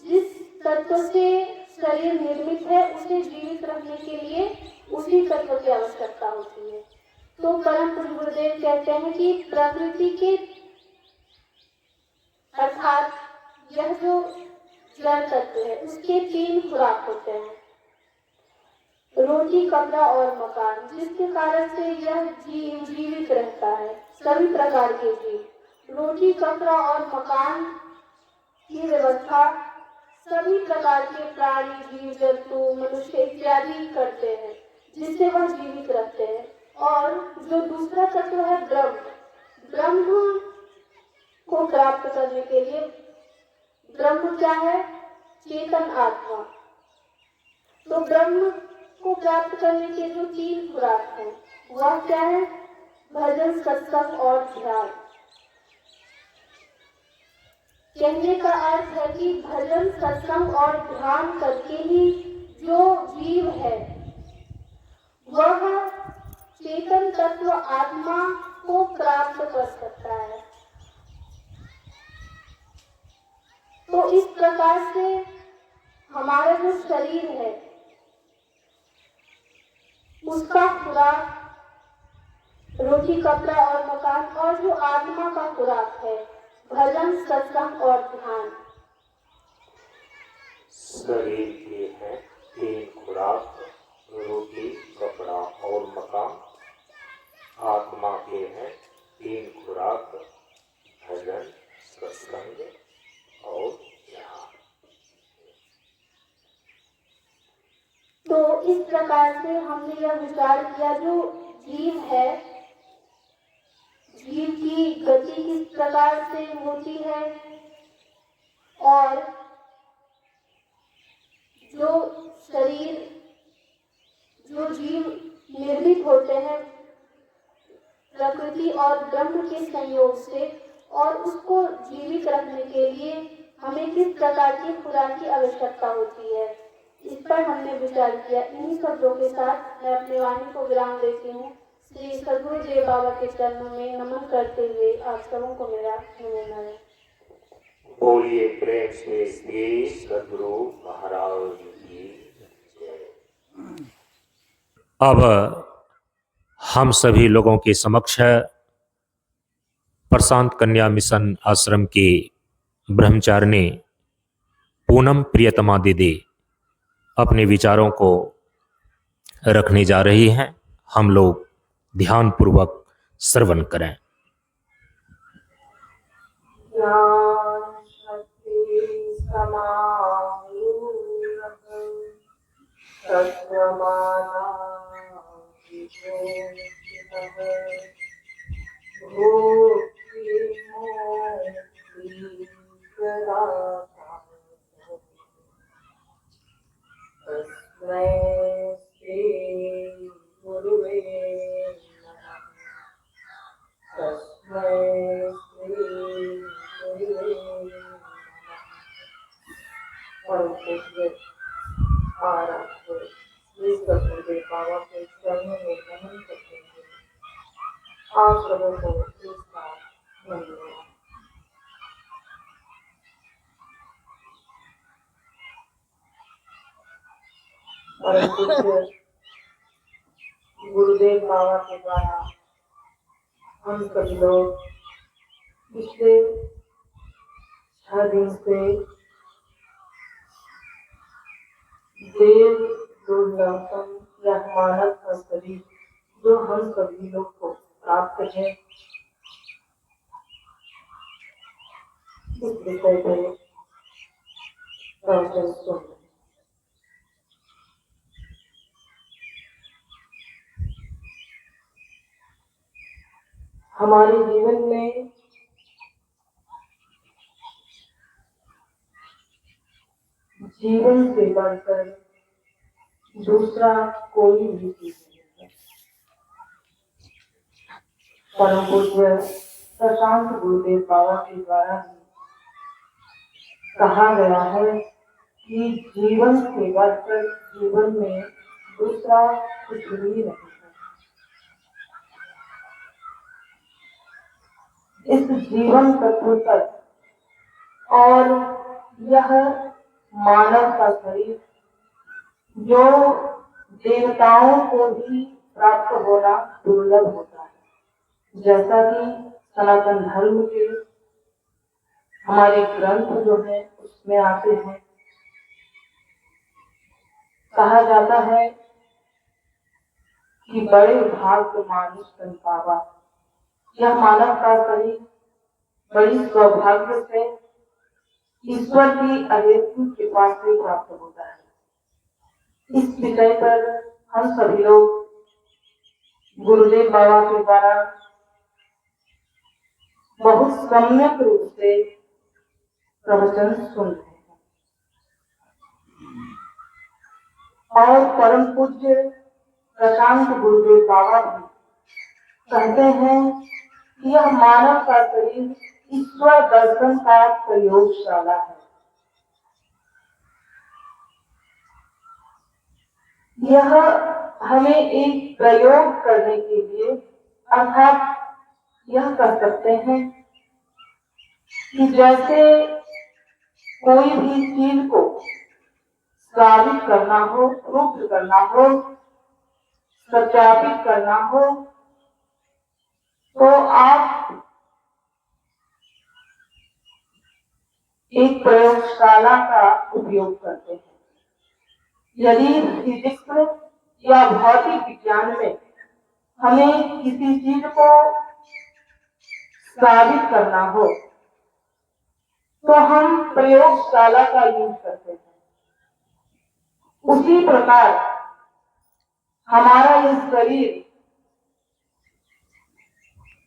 जिस तत्व से शरीर निर्मित है उसे जीवित रखने के लिए उसी तत्व की आवश्यकता होती है। तो परम पूज्य गुरुदेव कहते हैं कि प्रकृति के अर्थात यह जो जड़ तत्व है उसके 3 खुराक होते हैं, रोटी, कपड़ा और मकान, जिसके कारण से यह जीव जीवित रहता है। सभी प्रकार के जीव रोटी, कपड़ा और मकान की व्यवस्था सभी प्रकार के प्राणी, जीव जंतु, मनुष्य इत्यादि करते हैं, जिससे वह जीवित रहते हैं। और जो दूसरा तत्व है ब्रह्म को प्राप्त करने के लिए, ब्रह्म क्या है? चेतन आत्मा। तो ब्रह्म को प्राप्त करने के जो 3 खुराक हैं वह क्या है? भजन, सत्संग और ध्यान। कहने का अर्थ है कि भजन, सत्संग और ध्यान करके ही जो जीव है वह चेतन तत्व आत्मा को प्राप्त कर सकता है। तो इस प्रकार से हमारा जो शरीर है उसका खुराक रोटी, कपड़ा और मकान, और जो आत्मा का खुराक है भजन, सत्संग और ध्यान। शरीर के हैं 3 खुराक, रोटी, कपड़ा और मकान। आत्मा के हैं 3 खुराक, भजन, सत्संग और ध्यान। तो इस प्रकार से हमने यह विचार किया, जो जीव है, जीव की गति किस प्रकार से होती है और जो शरीर, जो जीव निर्मित होते हैं प्रकृति और ब्रह्म के संयोग से, और उसको जीवित रखने के लिए हमें किस प्रकार की खुराक की आवश्यकता होती है, इस पर हमने विचार किया। इन्हीं शब्दों के साथ मैं अपनी वाणी को विराम देती हूँ। श्री सद्गुरुदेव बाबा के चरणों में नमन करते हुए आप सबों को मेरा नमन है। बोलिए प्रेम से श्री सद्गुरु महाराज की जय। अब हम सभी लोगों के समक्ष प्रशांत कन्या मिशन आश्रम की ब्रह्मचारिणी पूनम प्रियतमा दीदी अपने विचारों को रखने जा रही हैं। हम लोग ध्यानपूर्वक श्रवण करें। ज्ञान शक्ति समारूढ़ सत्यमाना भूति मोक्ति प्रदाता तस्मै श्री गुरुवे नमः। तस्मै श्री गुरुवे नमः। परम पूज्य आराध्य श्री सद्गुरुदेव बाबा के चरणों में नमन करते हुए आप सबों को एक बार धन्यवाद। परम पूज्य गुरुदेव बाबा के द्वारा हम सभी लोग पिछले 6 दिन से देव दुर्लभम या मानव का शरीर जो हम सभी लोग को प्राप्त है, इस विषय पर प्रवचन सुन रहे हैं। हमारे जीवन में जीवन से बढ़कर दूसरा कोई भी चीज नहीं है। परम पूज्य प्रशांत गुरुदेव बाबा के द्वारा कहा गया है कि जीवन से बढ़कर जीवन में दूसरा कुछ भी नहीं है। इस जीवन तत्व तक और यह मानव का शरीर जो देवताओं को भी प्राप्त होना दुर्लभ होता है। जैसा कि सनातन धर्म के हमारे ग्रंथ जो है उसमें आते हैं, कहा जाता है कि बड़े भाग्य मानुष तन पावा। यह मानव का शरीर बड़ी सौभाग्य से ईश्वर की अहेतु कृपा से प्राप्त होता है। इस विषय पर हम सभी लोग गुरुदेव बाबा के द्वारा बहुत सम्यक रूप से प्रवचन सुन रहे हैं और परम पूज्य प्रशांत गुरुदेव बाबा भी कहते हैं कि यह मानव का शरीर ईश्वर दर्शन का प्रयोगशाला है। यह हमें एक प्रयोग करने के लिए, अर्थात यह कह सकते हैं कि जैसे कोई भी चीज को साबित करना हो, प्रूफ करना हो, सत्यापित करना हो, तो आप एक प्रयोगशाला का उपयोग करते हैं। यदि फिजिक्स या भौतिक विज्ञान में हमें किसी चीज को साबित करना हो तो हम प्रयोगशाला का यूज करते हैं। उसी प्रकार हमारा यह शरीर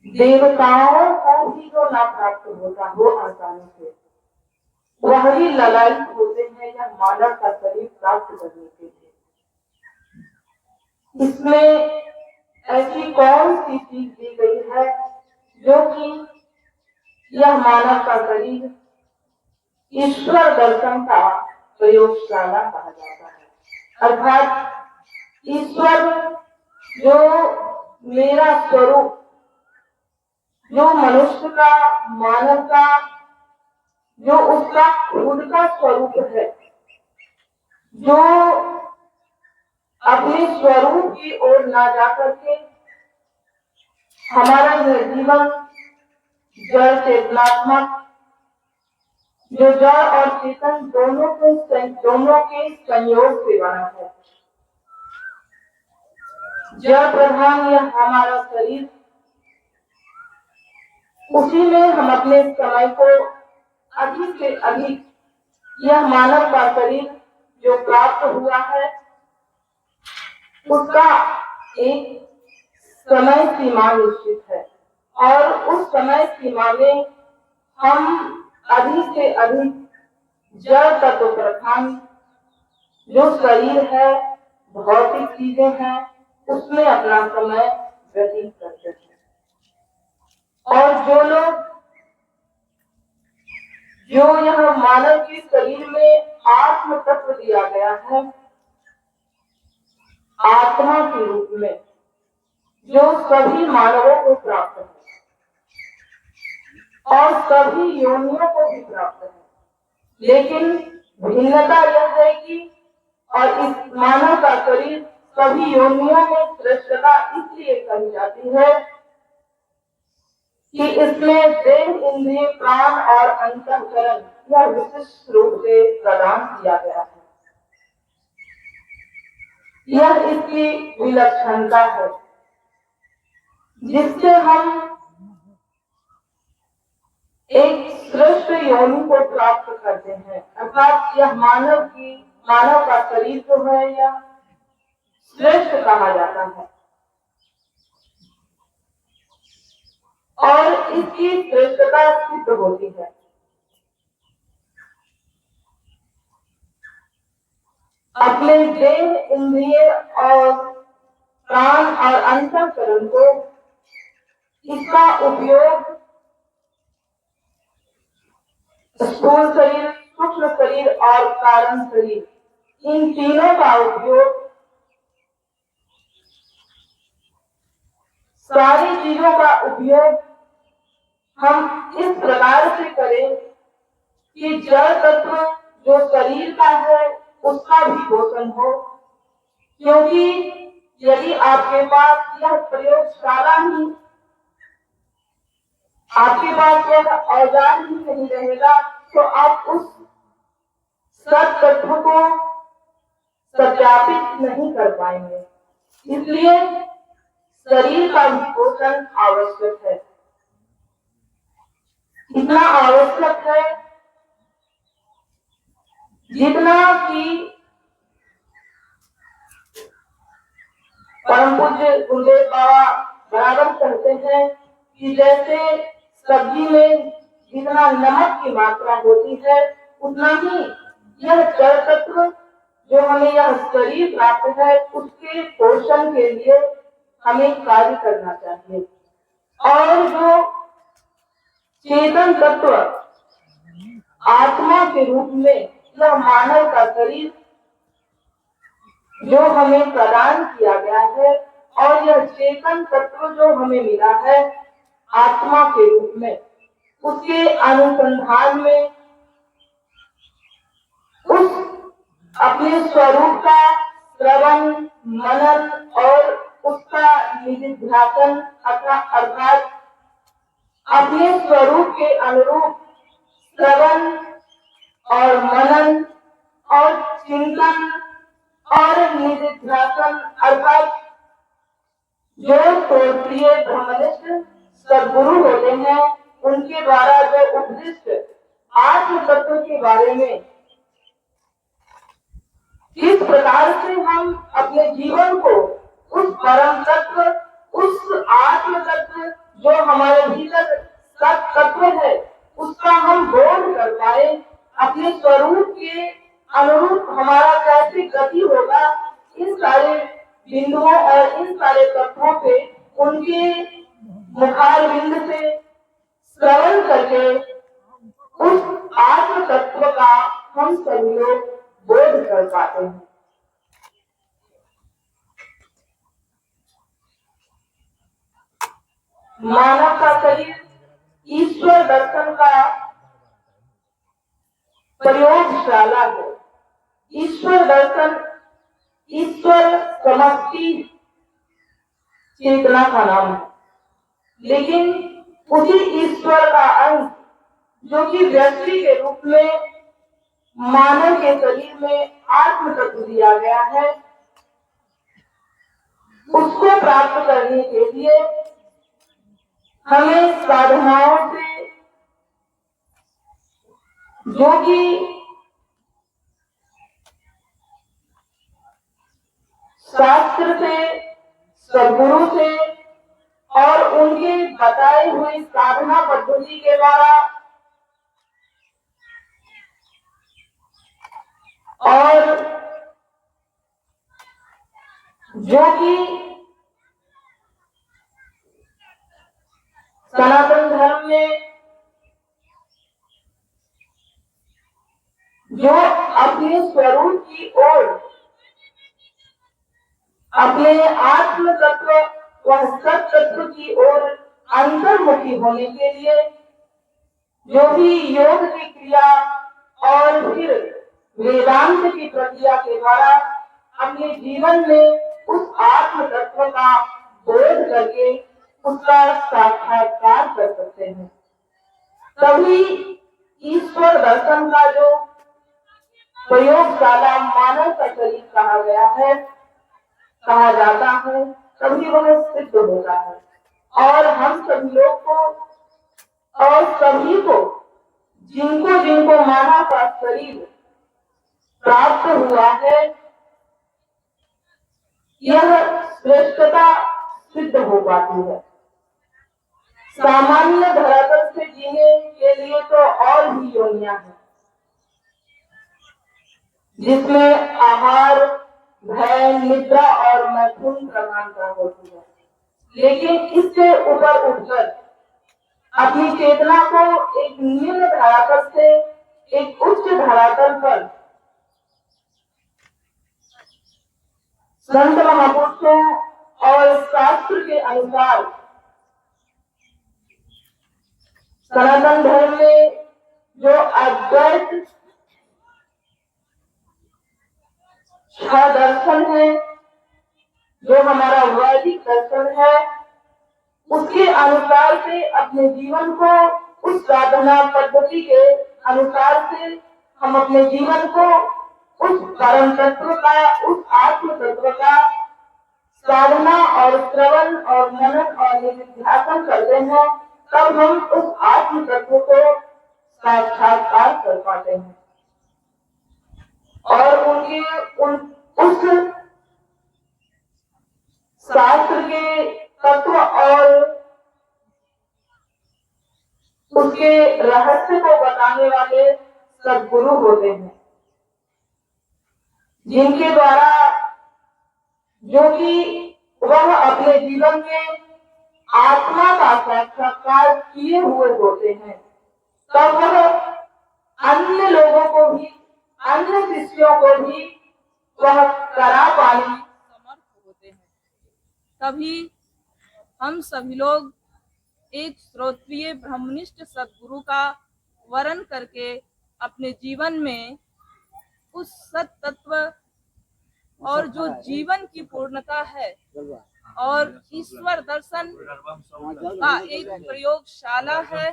देवताओं को भी जो ना प्राप्त होता हो आसानी से, वही ललायित होते हैं यह मानव का शरीर प्राप्त करने के लिए। इसमें ऐसी कौन सी चीज दी गई है जो कि यह मानव का शरीर ईश्वर दर्शन का प्रयोगशाला कहा जाता है। अर्थात ईश्वर जो मेरा स्वरूप, जो मनुष्य का, मानव का, जो उसका खुद का स्वरूप है, जो अपने स्वरूप की ओर ना जाकर के हमारा यह जीवन जड़ चेतनात्मक, जो जड़ और चेतन दोनों के संयोग से बना है। जड़ प्रधान यह हमारा शरीर, उसी में हम अपने समय को अधिक से अधिक, यह मानव का शरीर जो प्राप्त हुआ है उसका एक समय सीमा निश्चित है, और उस समय सीमा में हम अधिक से अधिक जड़ तत्व प्रधान जो शरीर है, भौतिक चीजें हैं, उसमें अपना समय व्यतीत करते हैं। और जो यह मानव के शरीर में आत्म तत्व दिया गया है, आत्मा के रूप में, जो सभी मानवों को प्राप्त है और सभी योनियों को भी प्राप्त है, लेकिन भिन्नता यह है कि और इस मानव का शरीर सभी योनियों में श्रेष्ठता इसलिए कही जाती है कि इसमें देह, इंद्रिय, प्राण और अंतःकरण यह विशिष्ट रूप से प्रदान किया गया है। यह इसकी विलक्षणता है जिससे हम एक श्रेष्ठ योनि को प्राप्त करते हैं, अर्थात यह मानव का शरीर जो है यह श्रेष्ठ कहा जाता है और इसकी श्रेष्ठता सिद्ध होती है। अपने देह, इंद्रिय और प्राण और अंतःकरण को, इसका उपयोग स्थूल शरीर, सूक्ष्म शरीर और कारण शरीर, इन तीनों का उपयोग सारी चीजों का उपयोग हम इस प्रकार से करें कि जड़ तत्व जो शरीर का है उसका भी पोषण हो, क्योंकि यदि आपके पास यह प्रयोगशाला ही, आपके पास यह औजार ही नहीं रहेगा तो आप उस सत तत्व को सत्यापित नहीं कर पाएंगे। इसलिए शरीर का भी पोषण आवश्यक है, इतना आवश्यक है जितना कि परम पूज्य गुरुदेव बाबा बराबर कहते हैं कि जैसे सब्जी में जितना नमक की मात्रा होती है उतना ही यह जड़ तत्व जो हमें यह शरीर प्राप्त है उसके पोषण के लिए हमें कार्य करना चाहिए। और जो चेतन तत्व आत्मा के रूप में यह मानव का शरीर जो हमें प्रदान किया गया है और यह चेतन तत्व जो हमें मिला है आत्मा के रूप में, उसके अनुसंधान में उस अपने स्वरूप का श्रवण, मनन और उसका निधिध्यासन अर्थात अपने स्वरूप के अनुरूप श्रवण और मनन और चिंतन और निधिध्यासन अर्थात जो प्रिय ब्रह्मनिष्ठ सद्गुरु होते हैं उनके द्वारा जो उपदिष्ट आत्म तत्व के बारे में किस प्रकार से हम अपने जीवन को उस परम तत्व, उस आत्म तत्व जो हमारे भीतर सत तत्व है उसका हम बोध कर पाए, अपने स्वरूप के अनुरूप हमारा कैसे गति होगा, इन सारे बिंदुओं और इन सारे तत्वों पे उनके मुखार बिंद से श्रवण करके उस आत्म तत्व का हम सभी लोग बोध कर पाते हैं। मानव का शरीर ईश्वर दर्शन का प्रयोगशाला है। ईश्वर दर्शन ईश्वर समष्टि चेतना का नाम है, लेकिन उसी ईश्वर का अंश जो कि व्यक्ति के रूप में मानव के शरीर में आत्म तत्व दिया गया है, उसको प्राप्त करने के लिए हमें साधनाओं से, जो कि शास्त्र से, सद्गुरु से और उनके बताए हुए साधना पद्धति के द्वारा और जो कि सनातन धर्म में जो अपने स्वरूप की ओर, अपने आत्म तत्व व सत तत्व की ओर अंतर्मुखी होने के लिए जो भी योग की क्रिया और फिर वेदांत की प्रक्रिया के द्वारा अपने जीवन में उस आत्म तत्व का बोध करके उसका साक्षात्कार कर सकते हैं। तभी ईश्वर दर्शन का जो प्रयोगशाला मानव का शरीर कहा गया है, कहा जाता है, तभी वह सिद्ध होता है। और हम सभी लोग को और सभी को, जिनको जिनको मानव का शरीर प्राप्त हुआ है, यह श्रेष्ठता सिद्ध हो पाती है। सामान्य धरातल से जीने के लिए तो और भी योनियां हैं, जिसमें आहार, भय, निद्रा और मैथुन प्रधानता होती है। लेकिन इससे ऊपर उठकर अपनी चेतना को एक निम्न धरातल से एक उच्च धरातल पर संत महापुरुषों और शास्त्र के अनुसार सनातन धर्म में जो अद्वैत दर्शन है, जो हमारा वैदिक दर्शन है, उसके अनुसार से अपने जीवन को उस साधना पद्धति के अनुसार से हम अपने जीवन को उस परम तत्व का, उस आत्म तत्व का साधना और श्रवण और मनन और निधिध्यासन करते हैं, तब हम उस आत्म तत्व को साक्षात्कार कर पाते हैं और उस शास्त्र के तत्व और उसके रहस्य को बताने वाले सद्गुरु होते हैं, जिनके द्वारा जो कि वह अपने जीवन में आत्मा का साक्षात्कार किए हुए होते हैं, तब वह अन्य लोगों को भी, अन्य शिष्यों को भी वह करा पाने समर्थ होते हैं। तभी हम सभी लोग एक श्रोत्रिय ब्रह्मनिष्ठ सद्गुरु का वरण करके अपने जीवन में उस सत तत्व और जो जीवन की पूर्णता है और ईश्वर दर्शन का एक प्रयोगशाला है,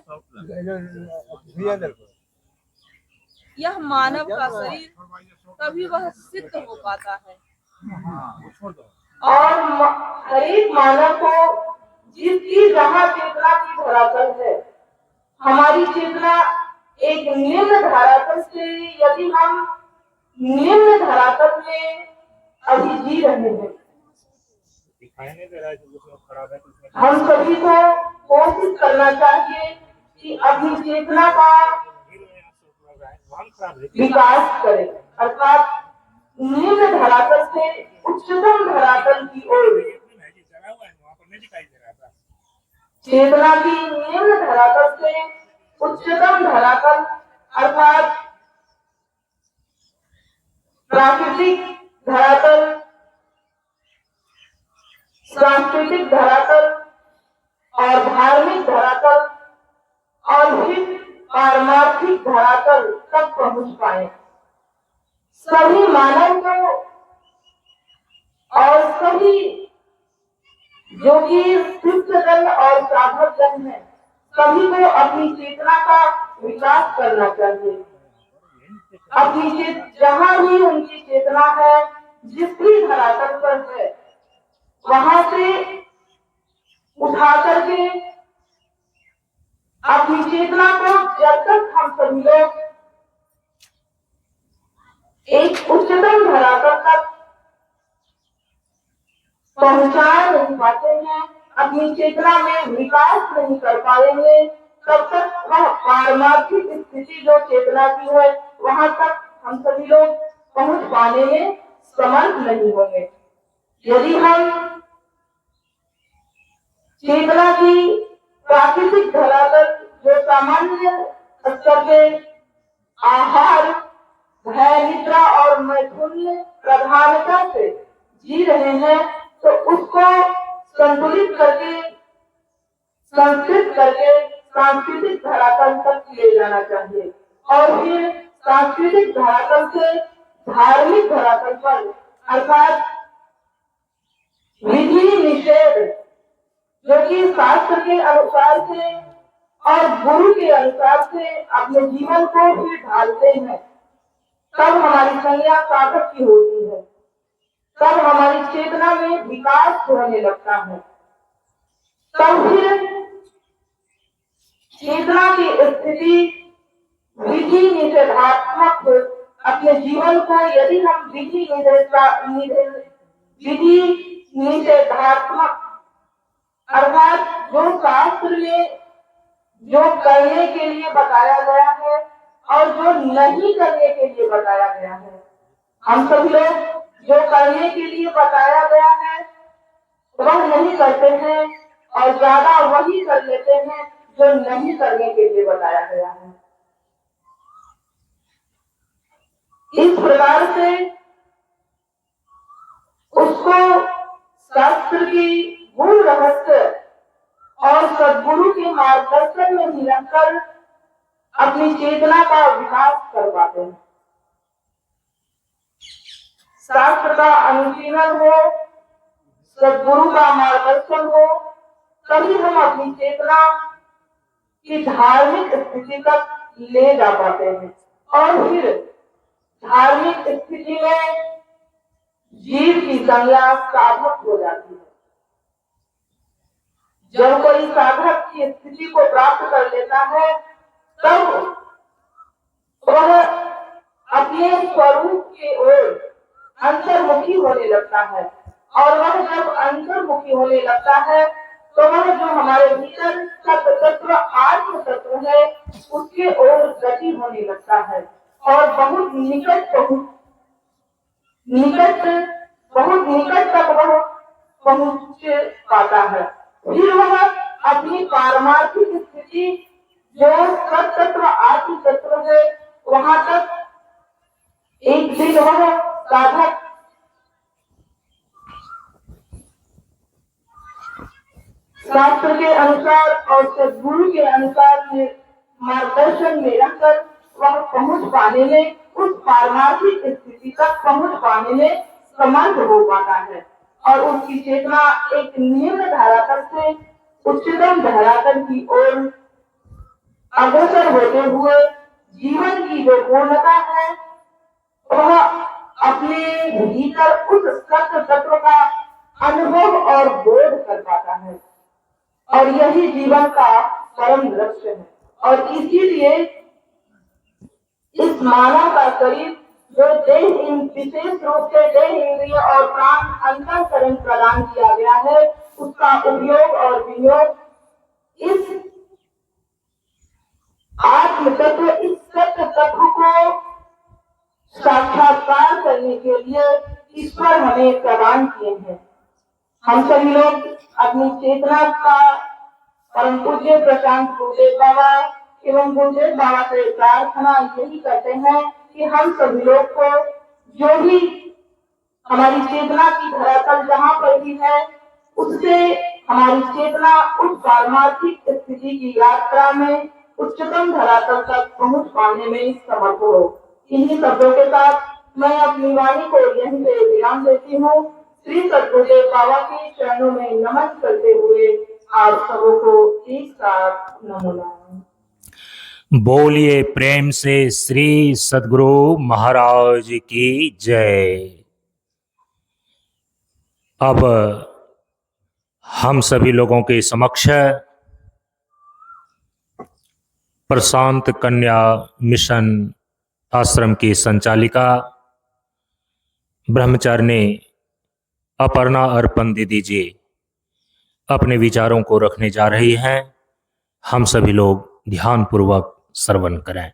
यह मानव का शरीर, तभी वह सिद्ध हो पाता है। और हरेक मानव को जिसकी जहाँ चेतना की धरातल है, हमारी चेतना एक निम्न धरातल से, यदि हम निम्न धरातल में अभी जी रहे हैं, हम सभी को कोशिश करना चाहिए कि अपनी चेतना का विकास करें, अर्थात निम्न धरातल से उच्चतम धरातल की ओर, चेतना की निम्न धरातल से उच्चतम धरातल अर्थात प्राकृतिक धरातल, सांस्कृतिक धरातल और पारमार्थिक धरातल तक पहुंच पाए। सभी मानव को और सभी जो कि सिद्धजन और साधकजन है, सभी को अपनी चेतना का विकास करना चाहिए। अपनी जहाँ भी उनकी चेतना है, जिस भी धरातल पर है, वहां से उठा करके अपनी चेतना को जब तक हम सभी लोग एक उच्चतम धरातल तक पहुंचा नहीं पाते हैं, अपनी चेतना में विकास नहीं कर पाएंगे, तब तक वह पारमार्थिक स्थिति जो चेतना की है, वहां तक हम सभी लोग पहुंच पाने में समर्थ नहीं होंगे। यदि हम चेतना की प्राकृतिक धरातल जो सामान्य स्तर पे आहार, भय, निद्रा और मैथुन प्रधानता से जी रहे हैं, तो उसको संतुलित करके, संस्कृत करके सांस्कृतिक धरातल तक ले जाना चाहिए और फिर सांस्कृतिक धरातल से धार्मिक धरातल पर, अर्थात विधि निषेध जो कि शास्त्र के अनुसार से और गुरु के अनुसार से अपने जीवन को फिर ढालते हैं, तब हमारी संज्ञा साधक की होती है, तब हमारी चेतना में विकास होने लगता है। तब फिर चेतना की स्थिति विधि निषेधात्मक अपने जीवन को, यदि हम विधि निषेधात्मक अर्थात जो शास्त्र में जो करने के लिए बताया गया है और जो नहीं करने के लिए बताया गया है, हम सभी लोग जो करने के लिए बताया गया है वह नहीं करते हैं और ज्यादा वही कर लेते हैं जो नहीं करने के लिए बताया गया है। इस प्रकार से उसको शास्त्र की गुण रहस्य और सद्गुरु के मार्गदर्शन में ही रहकर अपनी चेतना का विकास कर पाते हैं। शास्त्र का अनुशीलन हो, सद्गुरु का मार्गदर्शन हो, तभी हम अपनी चेतना की धार्मिक स्थिति तक ले जा पाते हैं और फिर धार्मिक स्थिति में जीव की संज्ञा साधक हो जाती है। जब कोई साधक की स्थिति को प्राप्त कर लेता है, तब वह अपने स्वरूप की ओर अंतर्मुखी होने लगता है और वह जब अंतर्मुखी होने लगता है, तो वह जो हमारे भीतर सत्य तत्व, आत्म तत्व है, उसके ओर गति होने लगता है और बहुत निकट तक वह पहुंच पाता है। फिर वह अपनी पारमार्थिक स्थिति जो सत्य तत्व, आत्म तत्व है, वहां तक एक दिन वह साधक शास्त्र के अनुसार और सद्गुरु के अनुसार मार्गदर्शन में रहकर वह पहुंच पाने में, उस पारमार्थिक स्थिति तक पहुंच पाने में समर्थ हो पाता है और उसकी चेतना एक निम्न धरातल से उच्चतम धरातल की ओर अग्रसर होते हुए जीवन की जो पूर्णता है, वह अपने भीतर उस सत्य तत्व का अनुभव और बोध कर पाता है और यही जीवन का परम लक्ष्य है। और इसीलिए इस मानव का शरीर जो विशेष रूप से देह, इंद्रिय और प्राण अंतःकरण प्रदान किया गया है, उसका उपयोग और विनियोग इस आत्म तत्व, इस सत्य तत्व को साक्षात्कार करने के लिए ईश्वर हमें प्रदान किए हैं। हम सभी लोग अपनी चेतना का परम पूज्य प्रशांत गुरुदेव बाबा एवं गुरुदेव बाबा से प्रार्थना यही करते हैं कि हम सभी लोग को जो भी हमारी चेतना की धरातल जहाँ पर भी है, उससे हमारी चेतना उस पारमार्थिक स्थिति की यात्रा में उच्चतम धरातल तक पहुंच पाने में समर्थ हो। इन्हीं शब्दों के साथ मैं अपनी वाणी को यहीं पे विराम देती हूँ। श्री सद्गुरुदेव बाबा के चरणों में नमन करते हुए आप सबों को एक साथ नमो नमः। बोलिए प्रेम से श्री सद्गुरु महाराज की जय। अब हम सभी लोगों के समक्ष प्रशांत कन्या मिशन आश्रम की संचालिका ब्रह्मचारिणी अपर्णा अर्पण दीदी जी अपने विचारों को रखने जा रही हैं। हम सभी लोग ध्यानपूर्वक श्रवण करें।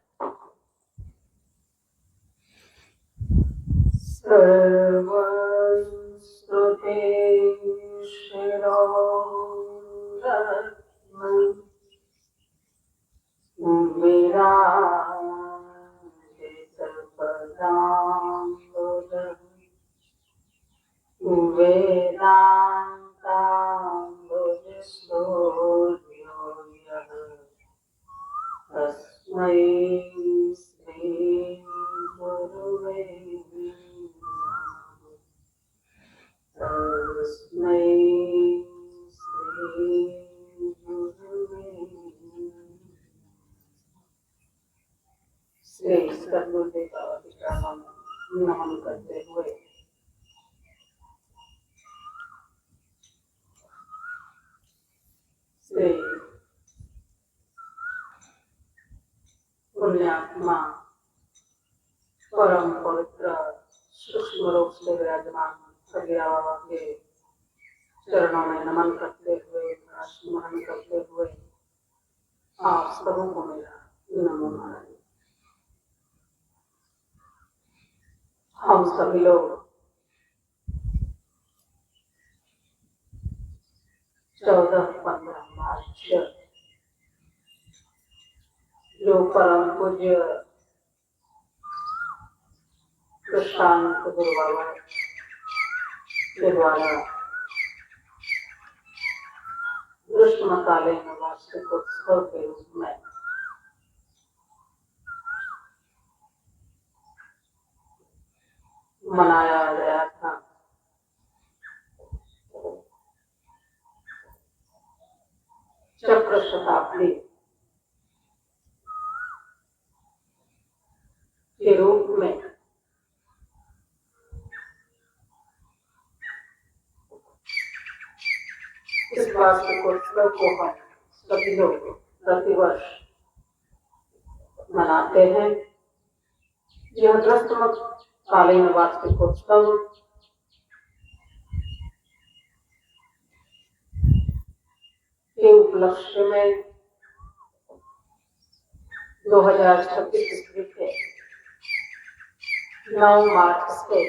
नमन करते हुए श्री पुण्यात्मा परम पवित्र सूक्ष्म रूप से विराजमान खगिया बाबा के चरणों में नमन करते हुए स्मरण करते हुए आप सबों को मेरा नमो नारायण। हम सभी लोग 14-15 मार्च जो परम पूज्य प्रशांत गुरु बाबा के द्वारा ग्रीष्मकालीन वार्षिक उत्सव के रूप में मनाया गया था। चक्र शताब्दी के रूप में इस वार्षिक उत्सव को हम सभी लोग प्रतिवर्ष मनाते हैं। यह ग्रीष्मकालीन वार्षिक उत्सव के उपलक्ष्य में 2026 ईस्वी के 9 मार्च से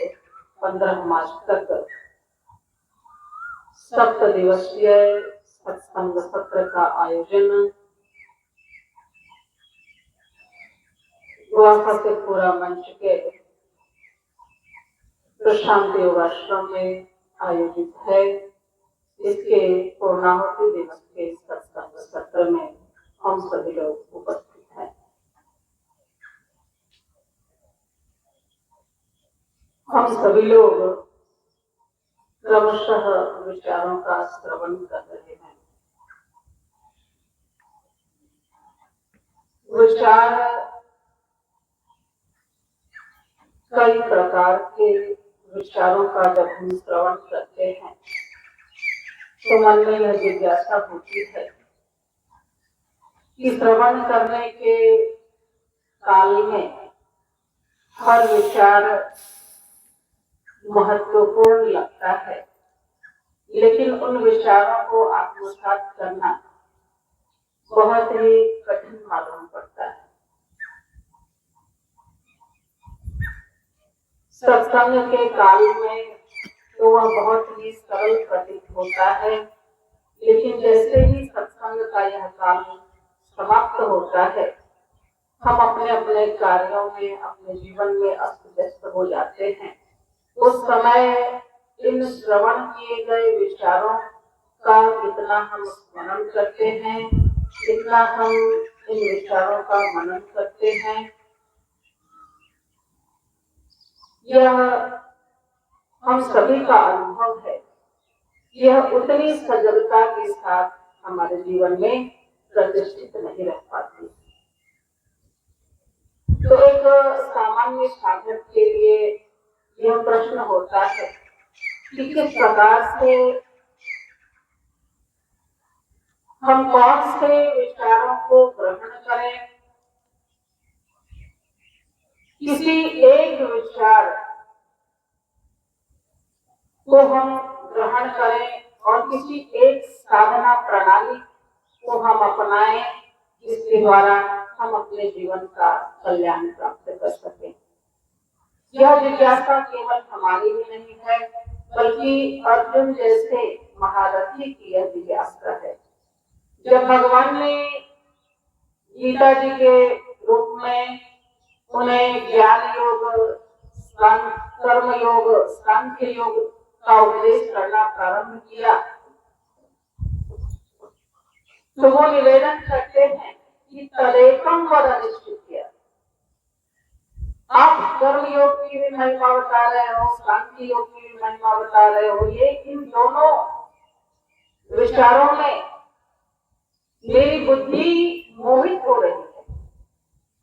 15 मार्च तक 7 दिवसीय सत्संग सत्र का आयोजन गुवाहाटी से पूरा मंच के प्रशांत योगाश्रम में आयोजित है। इसके पूर्णाहुति दिवस के सत्संग सत्र में हम सभी लोग उपस्थित हैं। हम सभी लोग क्रमशः विचारों का श्रवण कर रहे हैं। विचार कई प्रकार के विचारों का जब हम श्रवण करते हैं तो मन में यह जिज्ञासा होती है कि श्रवण करने के काल में हर विचार महत्वपूर्ण लगता है, लेकिन उन विचारों को आत्मसात करना बहुत ही कठिन मालूम पड़ता है। सत्संग के काल में तो वह बहुत ही सरल प्रतीत होता है, लेकिन जैसे ही सत्संग का यह काल समाप्त होता है, हम अपने अपने कार्यों में, अपने जीवन में अस्त व्यस्त हो जाते हैं। उस समय इन श्रवण किए गए विचारों का कितना हम स्मरण करते हैं, कितना हम इन विचारों का मनन करते हैं, यह हम सभी का अनुभव है, यह उतनी सजगता के साथ हमारे जीवन में प्रतिष्ठित नहीं रह पाती। तो एक सामान्य साधक के लिए यह प्रश्न होता है कि किस प्रकार से हम कौन से विचारों को ग्रहण करें, किसी एक विचार को हम ग्रहण करें और किसी एक साधना प्रणाली को हम अपनाएं जिसके द्वारा हम अपने जीवन का कल्याण प्राप्त कर सकें। यह जिज्ञासा केवल हमारी ही नहीं है, बल्कि अर्जुन जैसे महारथी की यह जिज्ञासा है। जब भगवान ने गीता जी के रूप में उन्हें ज्ञान योग, कर्म योग, सांख्य योग का उपदेश करना प्रारंभ किया, तो वो निवेदन करते हैं कि तदेकम वद निश्चित्य। आप कर्म योग की भी महिमा बता रहे हो, सांख्य योग की भी महिमा बता रहे हो, ये इन दोनों विचारों में मेरी बुद्धि मोहित हो रही है,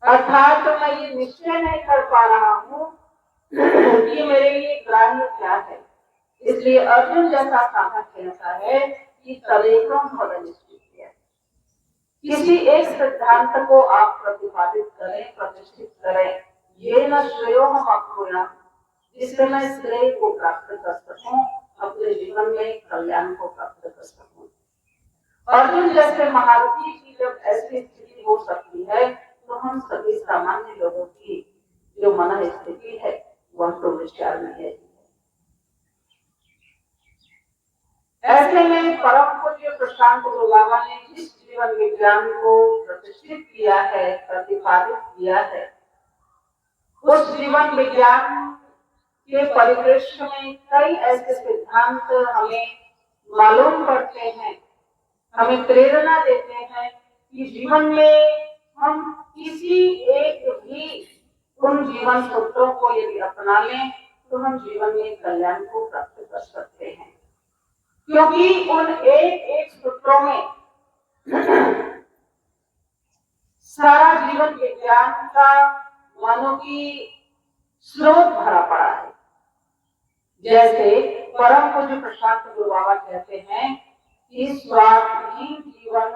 अर्थात तो मैं ये निश्चय नहीं कर पा रहा हूँ कि मेरे लिए ग्राह्य क्या है। इसलिए अर्जुन जैसा साधक कहता है कि तदेकम वद निश्चित्य। किसी एक सिद्धांत को आप प्रतिपादित करें, प्रतिष्ठित करें, ये न श्रेयो हम अपना, जिससे मैं श्रेय को प्राप्त कर सकूं, अपने जीवन में कल्याण को प्राप्त कर सकूं। अर्जुन जैसे महारथी की जब ऐसी स्थिति हो सकती है, तो हम सभी सामान्य लोगों की जो मन स्थिति है वह तो विचार में है। ऐसे में परम पूज्य प्रशांत गुरु बाबा ने जिस जीवन विज्ञान को प्रतिष्ठित किया है, प्रतिपादित किया है, उस जीवन विज्ञान के परिदृश्य में कई ऐसे सिद्धांत हमें मालूम पड़ते हैं, हमें प्रेरणा देते हैं कि जीवन में हम किसी एक भी उन जीवन सूत्रों को यदि अपना लें तो हम जीवन में कल्याण को प्राप्त कर सकते हैं। क्योंकि उन एक एक सूत्रों में सारा जीवन विज्ञान का मानो की स्रोत भरा पड़ा है। जैसे परम पूज्य प्रशांत गुरु बाबा कहते हैं कि स्वार्थहीन जीवन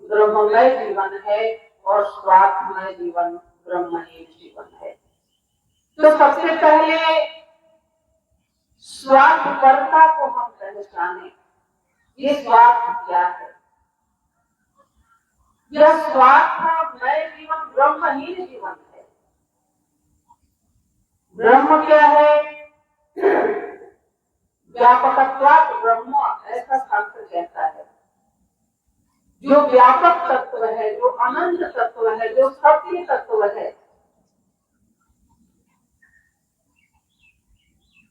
ब्रह्ममय जीवन है और स्वार्थमय जीवन ब्रह्महीन जीवन है। तो सबसे पहले स्वार्थपरता को हम पहचानें। ये स्वार्थ क्या है? यह स्वार्थमय जीवन ब्रह्महीन जीवन है। ब्रह्म क्या है? व्यापकत्वात् ब्रह्म, ऐसा शास्त्र कहता है। जो व्यापक तत्व है, जो अनंत तत्व है, जो सत्य तत्व है,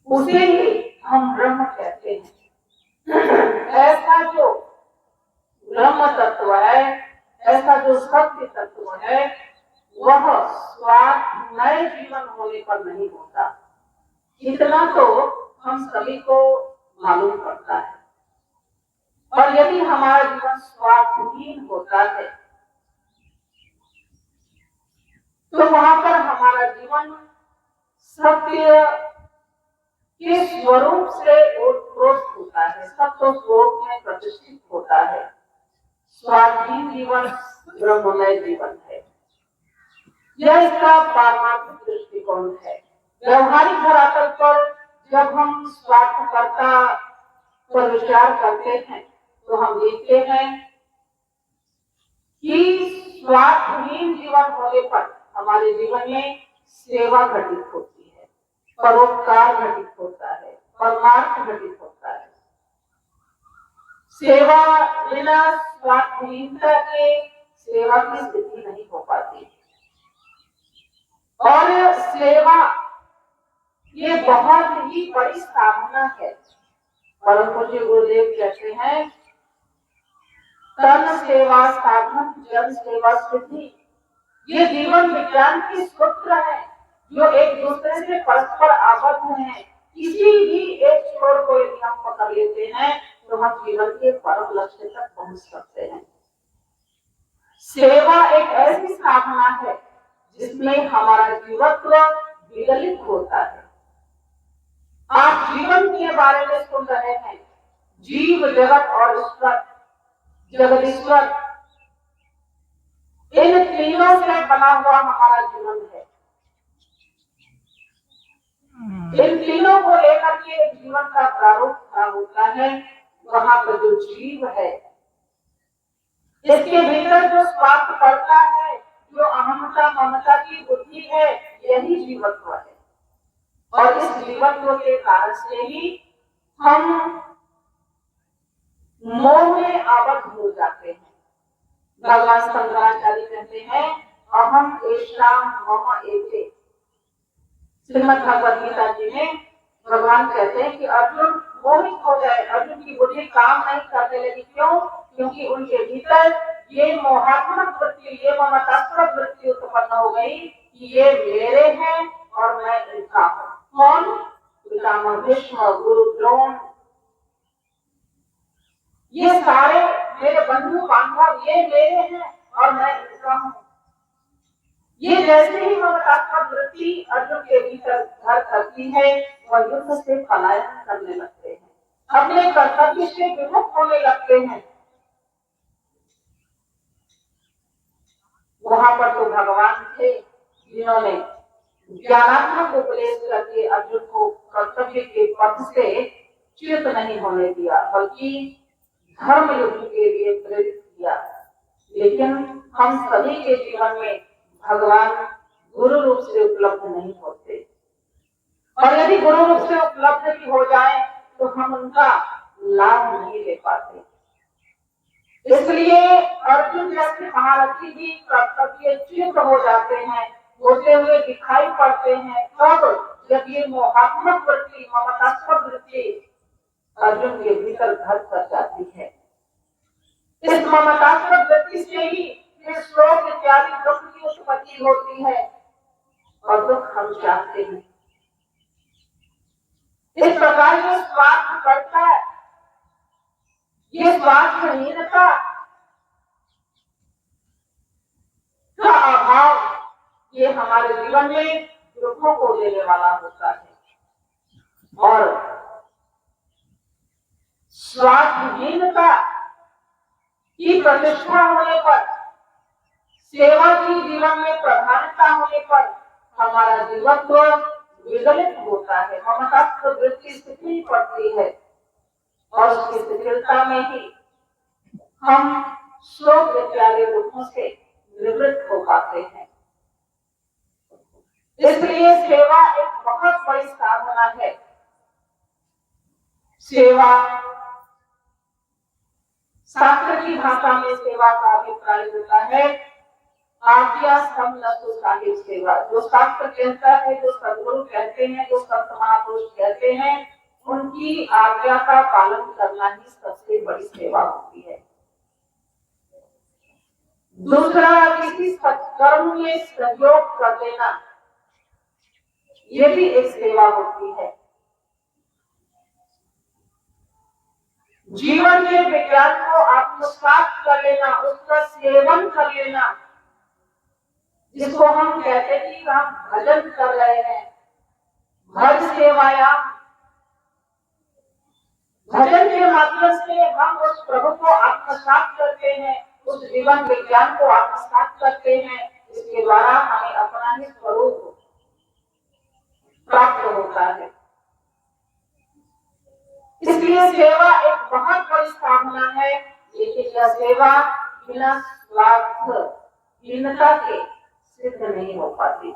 उसे ही हम ब्रह्म कहते हैं। ऐसा जो ब्रह्म तत्व है, ऐसा जो सत्य तत्व है, वह स्वार्थमय जीवन होने पर नहीं होता। इतना तो हम सभी को मालूम पड़ता है। और यदि हमारा जीवन स्वार्थहीन होता है तो वहां पर हमारा जीवन सत्य के स्वरूप से ओतप्रोत होता है, सत्य स्वरूप में प्रतिष्ठित होता है। स्वार्थहीन जीवन ब्रह्ममय जीवन है। यह इसका पारमार्थिक दृष्टिकोण है। व्यवहारिक धरातल पर जब हम स्वार्थपरता पर विचार करते हैं तो हम देखते हैं कि स्वार्थहीन जीवन होने पर हमारे जीवन में सेवा घटित होती है, परोपकार घटित होता है, परमार्थ घटित होता है। सेवा बिना स्वार्थहीनता के सेवा की स्थिति नहीं हो पाती। और सेवा ये बहुत ही बड़ी साधना है। परम पूज्य गुरुदेव कहते हैं तन सेवा साधन जन सेवा सिद्धि, ये जीवन विज्ञान के सूत्र है जो एक दूसरे से परस्पर आबद्ध हैं। किसी भी एक छोर को यदि हम पकड़ लेते हैं तो हम जीवन के परम लक्ष्य तक पहुंच सकते हैं। सेवा एक ऐसी साधना है जिसमें हमारा जीवत्व विगलित होता है। आप जीवन के बारे में सुन रहे हैं, जीव जगत और ईश्वर, जगदीश्वर, इन तीनों से बना हुआ हमारा जीवन है। इन तीनों को लेकर के एक जीवन का प्रारूप खड़ा होता है। वहां पर जो जीव है, इसके भीतर जो स्वार्थ पड़ता है, जो अहमता ममता की बुद्धि है, यही जीवत्व है। और इस जीवत्व के कारण से ही हम मोह में आबद्ध हो जाते हैं। भगवान शंकराचार्य कहते हैं, अहम एषा मम एते। श्रीमद् भगवद गीता जी में भगवान कहते हैं कि अर्जुन मोहित हो जाए, अर्जुन की बुद्धि काम नहीं करने लगी। क्यों? क्योंकि उनके भीतर ये मोहात्मक वृत्ति, ये ममतास्पद वृत्ति उत्पन्न हो गई कि ये मेरे हैं और मैं इनका हूं। कौन? पितामह भीष्म, गुरु द्रोण, ये सारे मेरे बंधु बांधव, ये मेरे हैं और मैं इनका हूं। ये जैसे ही ममतास्पद वृत्ति अर्जुन के भीतर घर करती है, वह युद्ध से पलायन करने लगते हैं, अपने कर्तव्य से विमुख होने लगते हैं। वहां पर तो भगवान थे जिन्होंने ज्ञानात्मक उपदेश करके अर्जुन को कर्तव्य के पथ से च्युत नहीं होने दिया, बल्कि धर्म युद्ध के लिए प्रेरित किया। लेकिन हम सभी के जीवन में भगवान गुरु रूप से उपलब्ध नहीं होते, और यदि गुरु रूप से उपलब्ध भी हो जाए तो हम उनका लाभ नहीं ले पाते। इसलिए अर्जुन जैसे महारथी भी कर्तव्य च्युत हो जाते हैं, होते हुए दिखाई पड़ते हैं, तब जब ये मोहात्मक वृत्ति, ममतास्पद वृत्ति अर्जुन के भीतर घर कर जाती है। इस ममतास्पद वृत्ति से ही फिर शोक इत्यादि दुख की उत्पत्ति होती है, और दुख हम चाहते हैं। इस प्रकार ये स्वार्थ करता है, ये स्वार्थहीनता का अभाव, ये हमारे जीवन में दुखों को देने वाला होता है। और स्वार्थहीनता की प्रतिष्ठा होने पर, सेवा की जीवन में प्रधानता होने पर हमारा जीवत्व विगलित होता है, ममतास्पद वृत्ति शिथिल पड़ती है, और उसकी शिथिलता में ही हम शोक इत्यादि दुखों से निवृत्त हो पाते हैं। इसलिए सेवा एक बहुत बड़ी साधना है। सेवा, शास्त्र की भाषा में सेवा का अभिप्राय होता है आज्ञा समनतु साहिब सेवा। जो शास्त्र कहता है, जो सद्गुरु कहते हैं, जो संत महापुरुष कहते हैं, उनकी आज्ञा का पालन करना ही सबसे बड़ी सेवा होती है। दूसरा, किसी सत्कर्म में सहयोग कर देना, ये भी एक सेवा होती है। जीवन के विज्ञान को आत्मसात कर लेना, उसका सेवन कर लेना, जिसको हम कहते हैं कि हम भजन कर रहे हैं, भज सेवाया। भजन के माध्यम से हम उस प्रभु को आत्मसात करते हैं, उस जीवन विज्ञान को आत्मसात करते हैं, जिसके द्वारा हमें अपना ही स्वरूप प्राप्त होता है। इसलिए सेवा एक बहुत बड़ी साधना है, लेकिन यह सेवा बिना स्वार्थहीनता के सिद्ध नहीं हो पाती।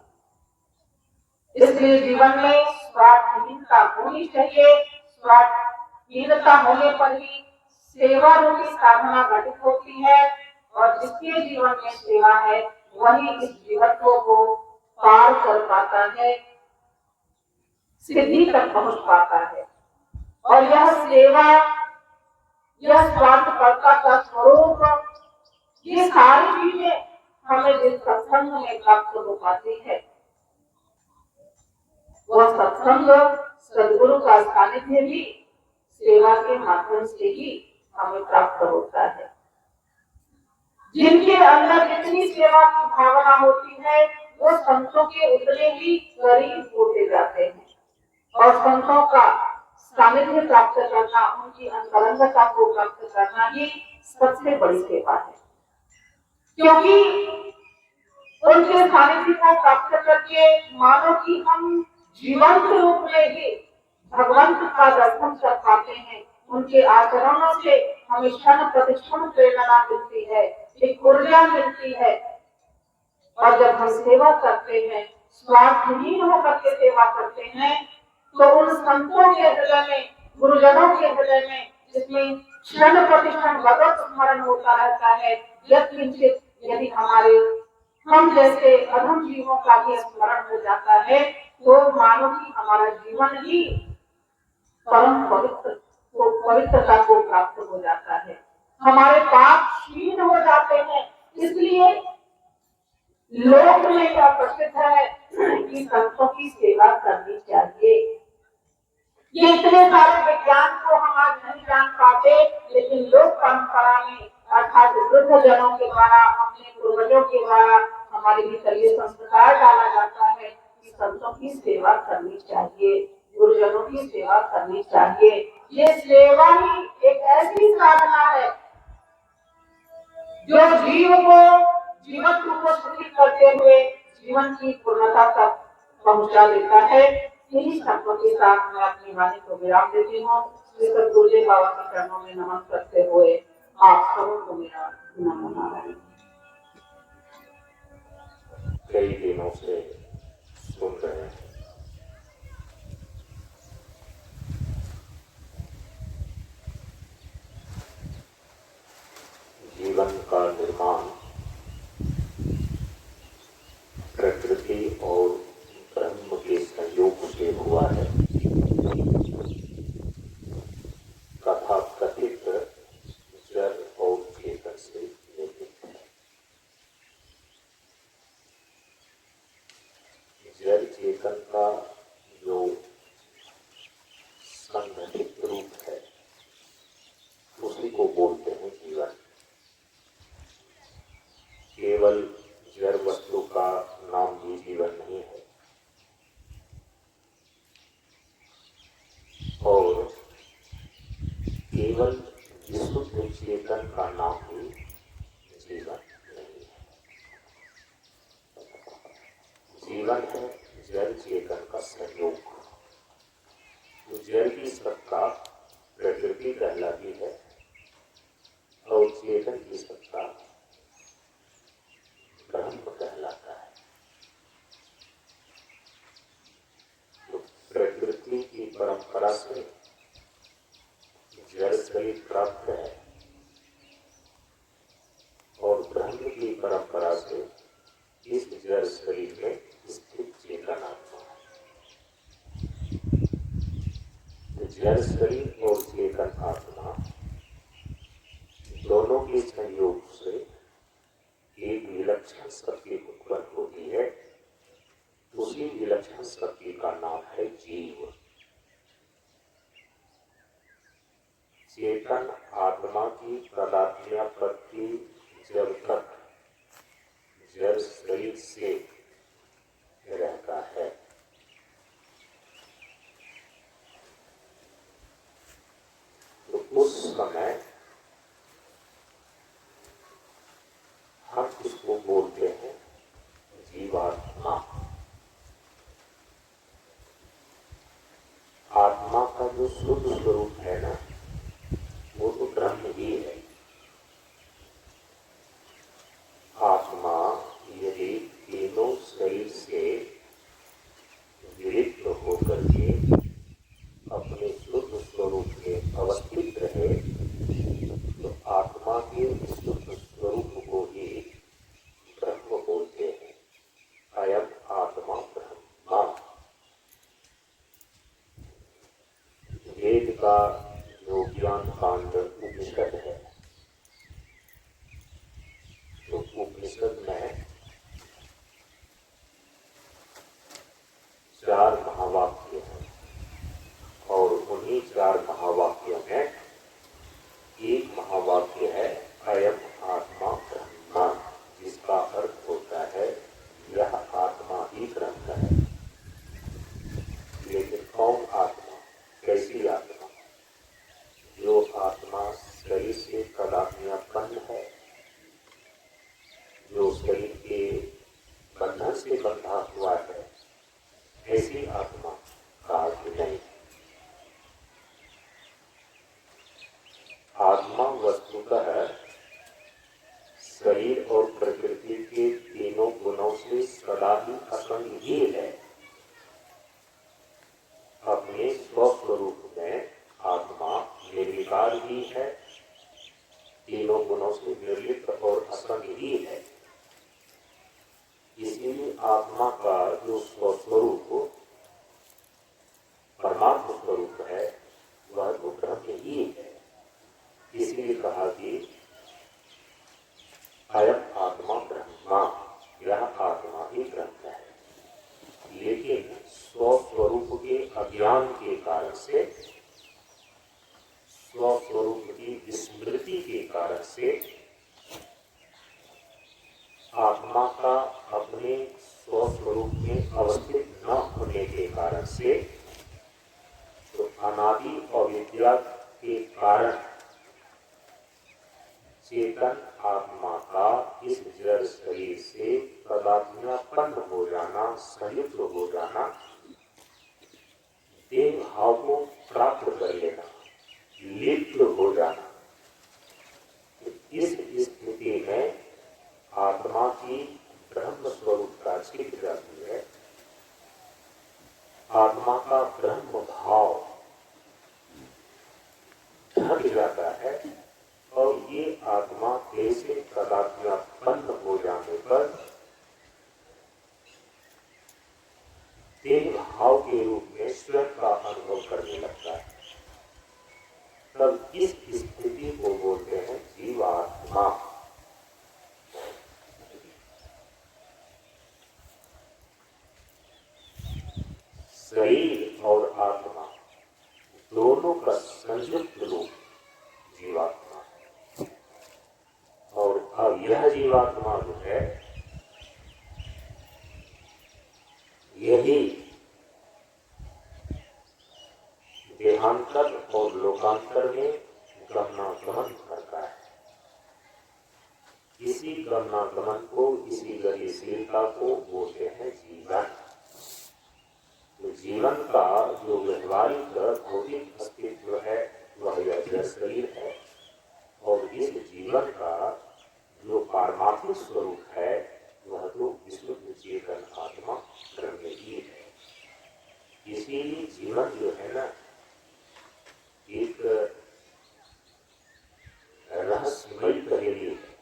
इसलिए जीवन में स्वार्थहीनता होनी चाहिए। स्वार्थहीनता होने पर ही सेवा रूपी साधना घटित होती है, और जिसके जीवन में सेवा है वही इस जीवत्व को पार कर पाता है, सिद्धि तक पहुंच पाता है। और यह सेवा या स्वार्थपरता का स्वरूप, ये सारी चीजें हमें जिस सत्संग में प्राप्त हो पाती है, वह सत्संग सदगुरु का सानिध्य भी सेवा के माध्यम से ही हमें प्राप्त होता है। जिनके अंदर जितनी सेवा की भावना होती है, वो संतों के उतने ही करीब होते जाते हैं, और संतों का सानिध्य प्राप्त करना, उनकी अंतरंगता को प्राप्त करना ही सबसे बड़ी सेवा है। क्योंकि उनके सानिध्य को प्राप्त करके मानो कि हम जीवंत रूप में ही भगवंत का दर्शन कर पाते हैं। उनके आचरणों से हमें क्षण प्रतिक्षण प्रेरणा मिलती है, एक ऊर्जा मिलती है। और जब हम सेवा करते हैं, स्वार्थहीन होकर के सेवा करते हैं, तो उन संतों के हृदय में, गुरुजनों के हृदय में, जिसमें क्षण प्रतिक्षण भगवत स्मरण होता रहता है, यदि हमारे हम जैसे अधम जीवों का भी स्मरण हो जाता है, तो मानो कि हमारा जीवन ही परम पवित्रता को प्राप्त हो जाता है, हमारे पाप क्षीण हो जाते हैं। इसलिए लोक में क्या प्रसिद्ध है कि संतों की सेवा करनी चाहिए। ये इतने सारे विज्ञान को हम आज नहीं जान पाते, लेकिन लोक परंपरा में अर्थात वृद्ध जनों के द्वारा, अपने पूर्वजों के द्वारा हमारे भीतर ये संस्कार डाला जाता है कि संतों की सेवा करनी चाहिए, गुरुजनों की सेवा करनी चाहिए। ये सेवा ही एक ऐसी साधना है जो जीव को जीवन को सुखी करते हुए जीवन की पूर्णता तक पहुंचा देता है। यही शब्दों के साथ मैं अपनी वाणी को विराम देती हूँ। श्री सद्गुरुदेव बाबा के चरणों में नमन करते हुए आप सबों को मेरा नमन। कई दिनों से सुन रहे हैं जीवन का निर्माण प्रकृति और ब्रह्म के संयोग से हुआ है। कथा कथित जड़ और चेतन से निर्मित है। जड़ चेतन का जो संगठित रूप है, उसी को बोलते हैं जीवन। केवल जड़ वस्तु का नाम ही जीवन नहीं है, और केवल विशुद्ध चेतन का नाम ही जीवन नहीं है। जीवन है जड़ चेतन का संयोग। जड़ की सत्ता प्रकृति कहलाती है, और चेतन की सत्ता ब्रह्म कहलाता है। तो प्रकृति की परंपरा से जड़ शरीर प्राप्त है, और ब्रह्म की परंपरा से इस जड़ शरीर में स्थित चेतन आत्मा है। जड़ शरीर और चेतन आत्मा दोनों के संयोग से एक विलक्षण शक्ति उत्पन्न होती है। उसी विलक्षण शक्ति का नाम है जीव। चेतन आत्मा की तादात्म्यापत्ति जब तक जड़ शरीर से रहता है, तो उस समय हम इसको बोलते हैं जीवात्मा। आत्मा का जो शुद्ध स्वरूप है ना, वो तो ब्रह्म ही है। आत्मा यदि तीनों शरीर से विलिप्त होकर के अपने शुद्ध स्वरूप में अवस्थित रहे, तो आत्मा के शुद्ध स्वरूप को ही ब्रह्म बोलते हैं। अयम आत्मा ब्रह्मा। वेद का जो ज्ञान कांड उपनिषद 4 महावाक्य हैं और उन्हीं 4 महावाक्यों में एक महावाक्य है अयम आत्मा ब्रह्मा, जिसका अर्थ होता है यह आत्मा ही ब्रह्म है। लेकिन कौन आत्मा, कैसी आत्मा? जो आत्मा शरीर से कदात्म्यपन्न है, जो शरीर के बंधन से बंधा हुआ है, ऐसी आत्मा का नहीं। आत्मा वस्तुतः शरीर और प्रकृति के तीनों गुणों से सदा ही असंग ही है। अपने स्वस्वरूप में आत्मा निर्विकार ही है, तीनों गुणों से निर्लिप्त और असंग ही है। इसीलिए आत्मा का जो स्वस्वरूप परमात्म स्वरूप है वह तो ब्रह्म ही है। इसीलिए कहा कि अयम आत्मा ब्रह्मा, यह आत्मा ही ब्रह्म है। लेकिन स्वस्वरूप के अज्ञान के कारण से, स्वस्वरूप की विस्मृति के कारण से, आत्मा का अपने स्वस्वरूप में अवस्थित न होने के कारण से, तो अनादि अविद्या के कारण चेतन आत्मा का इस जड़ शरीर से तादात्म्यपन्न हो जाना, संयुक्त हो जाना, देह भाव को प्राप्त कर लेना, लिप्त हो जाना। इस स्थिति में आत्मा की ब्रह्म स्वरूपता छिप जाती है, आत्मा का ब्रह्म भाव ढक जाता है और ये आत्मा कैसे तादात्म्यपन्न हो जाने पर देह भाव के रूप में स्वयं का अनुभव करने लगता है। तब इस स्थिति को बोलते हैं जीवात्मा। शरीर और आत्मा दोनों का संयुक्त रूप जीवात्मा है। और अब यह जीवात्मा जो है, यही देहांतर और लोकांतर में गमनागमन करता है। इसी गमनागमन को, इसी गतिशीलता को बोलते हैं जीवन। तो जीवन का जो व्यवहारिक भौतिक अस्तित्व है वह यह शरीर है, और इस जीवन का जो पारमार्थिक स्वरूप है वह तो विशुद्ध चेतन आत्मा ब्रह्म ही है। इसीलिए जीवन जो है ना, एक रहस्यमयी पहेली है।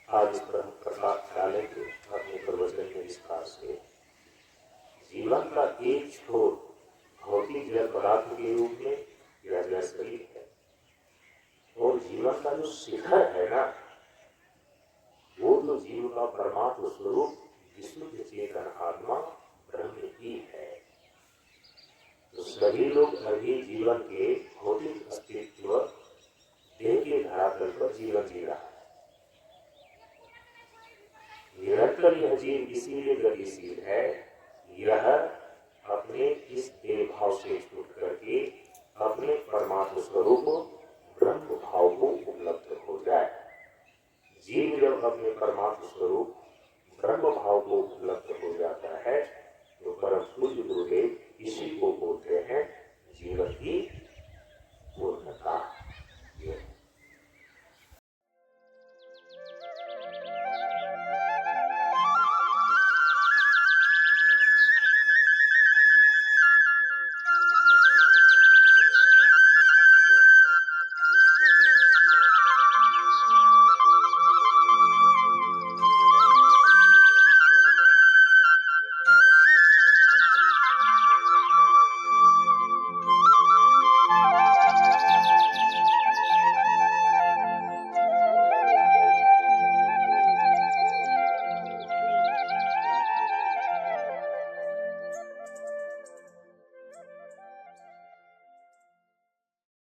आज इस पर हम प्रकाश डालेंगे अपने प्रवचन में विस्तार से। जीवन का एक छोर भौतिक जड़ पदार्थ के रूप में यह शरीर है, और जीवन का जो शिखर है ना, वो तो जीव का परमात्म स्वरूप विशुद्ध चेतन आत्मा ब्रह्म ही है। तो सभी लोग अभी जीवन के भौतिक अस्तित्व देह के धरातल पर जीवन जी रहा है। निरंतर यह जीव इसीलिए गतिशील है, यह अपने इस देह भाव से छूट करके अपने परमात्म स्वरूप ब्रह्म भाव को उपलब्ध हो जाए। जीव जब अपने परमात्म स्वरूप ब्रह्म भाव को उपलब्ध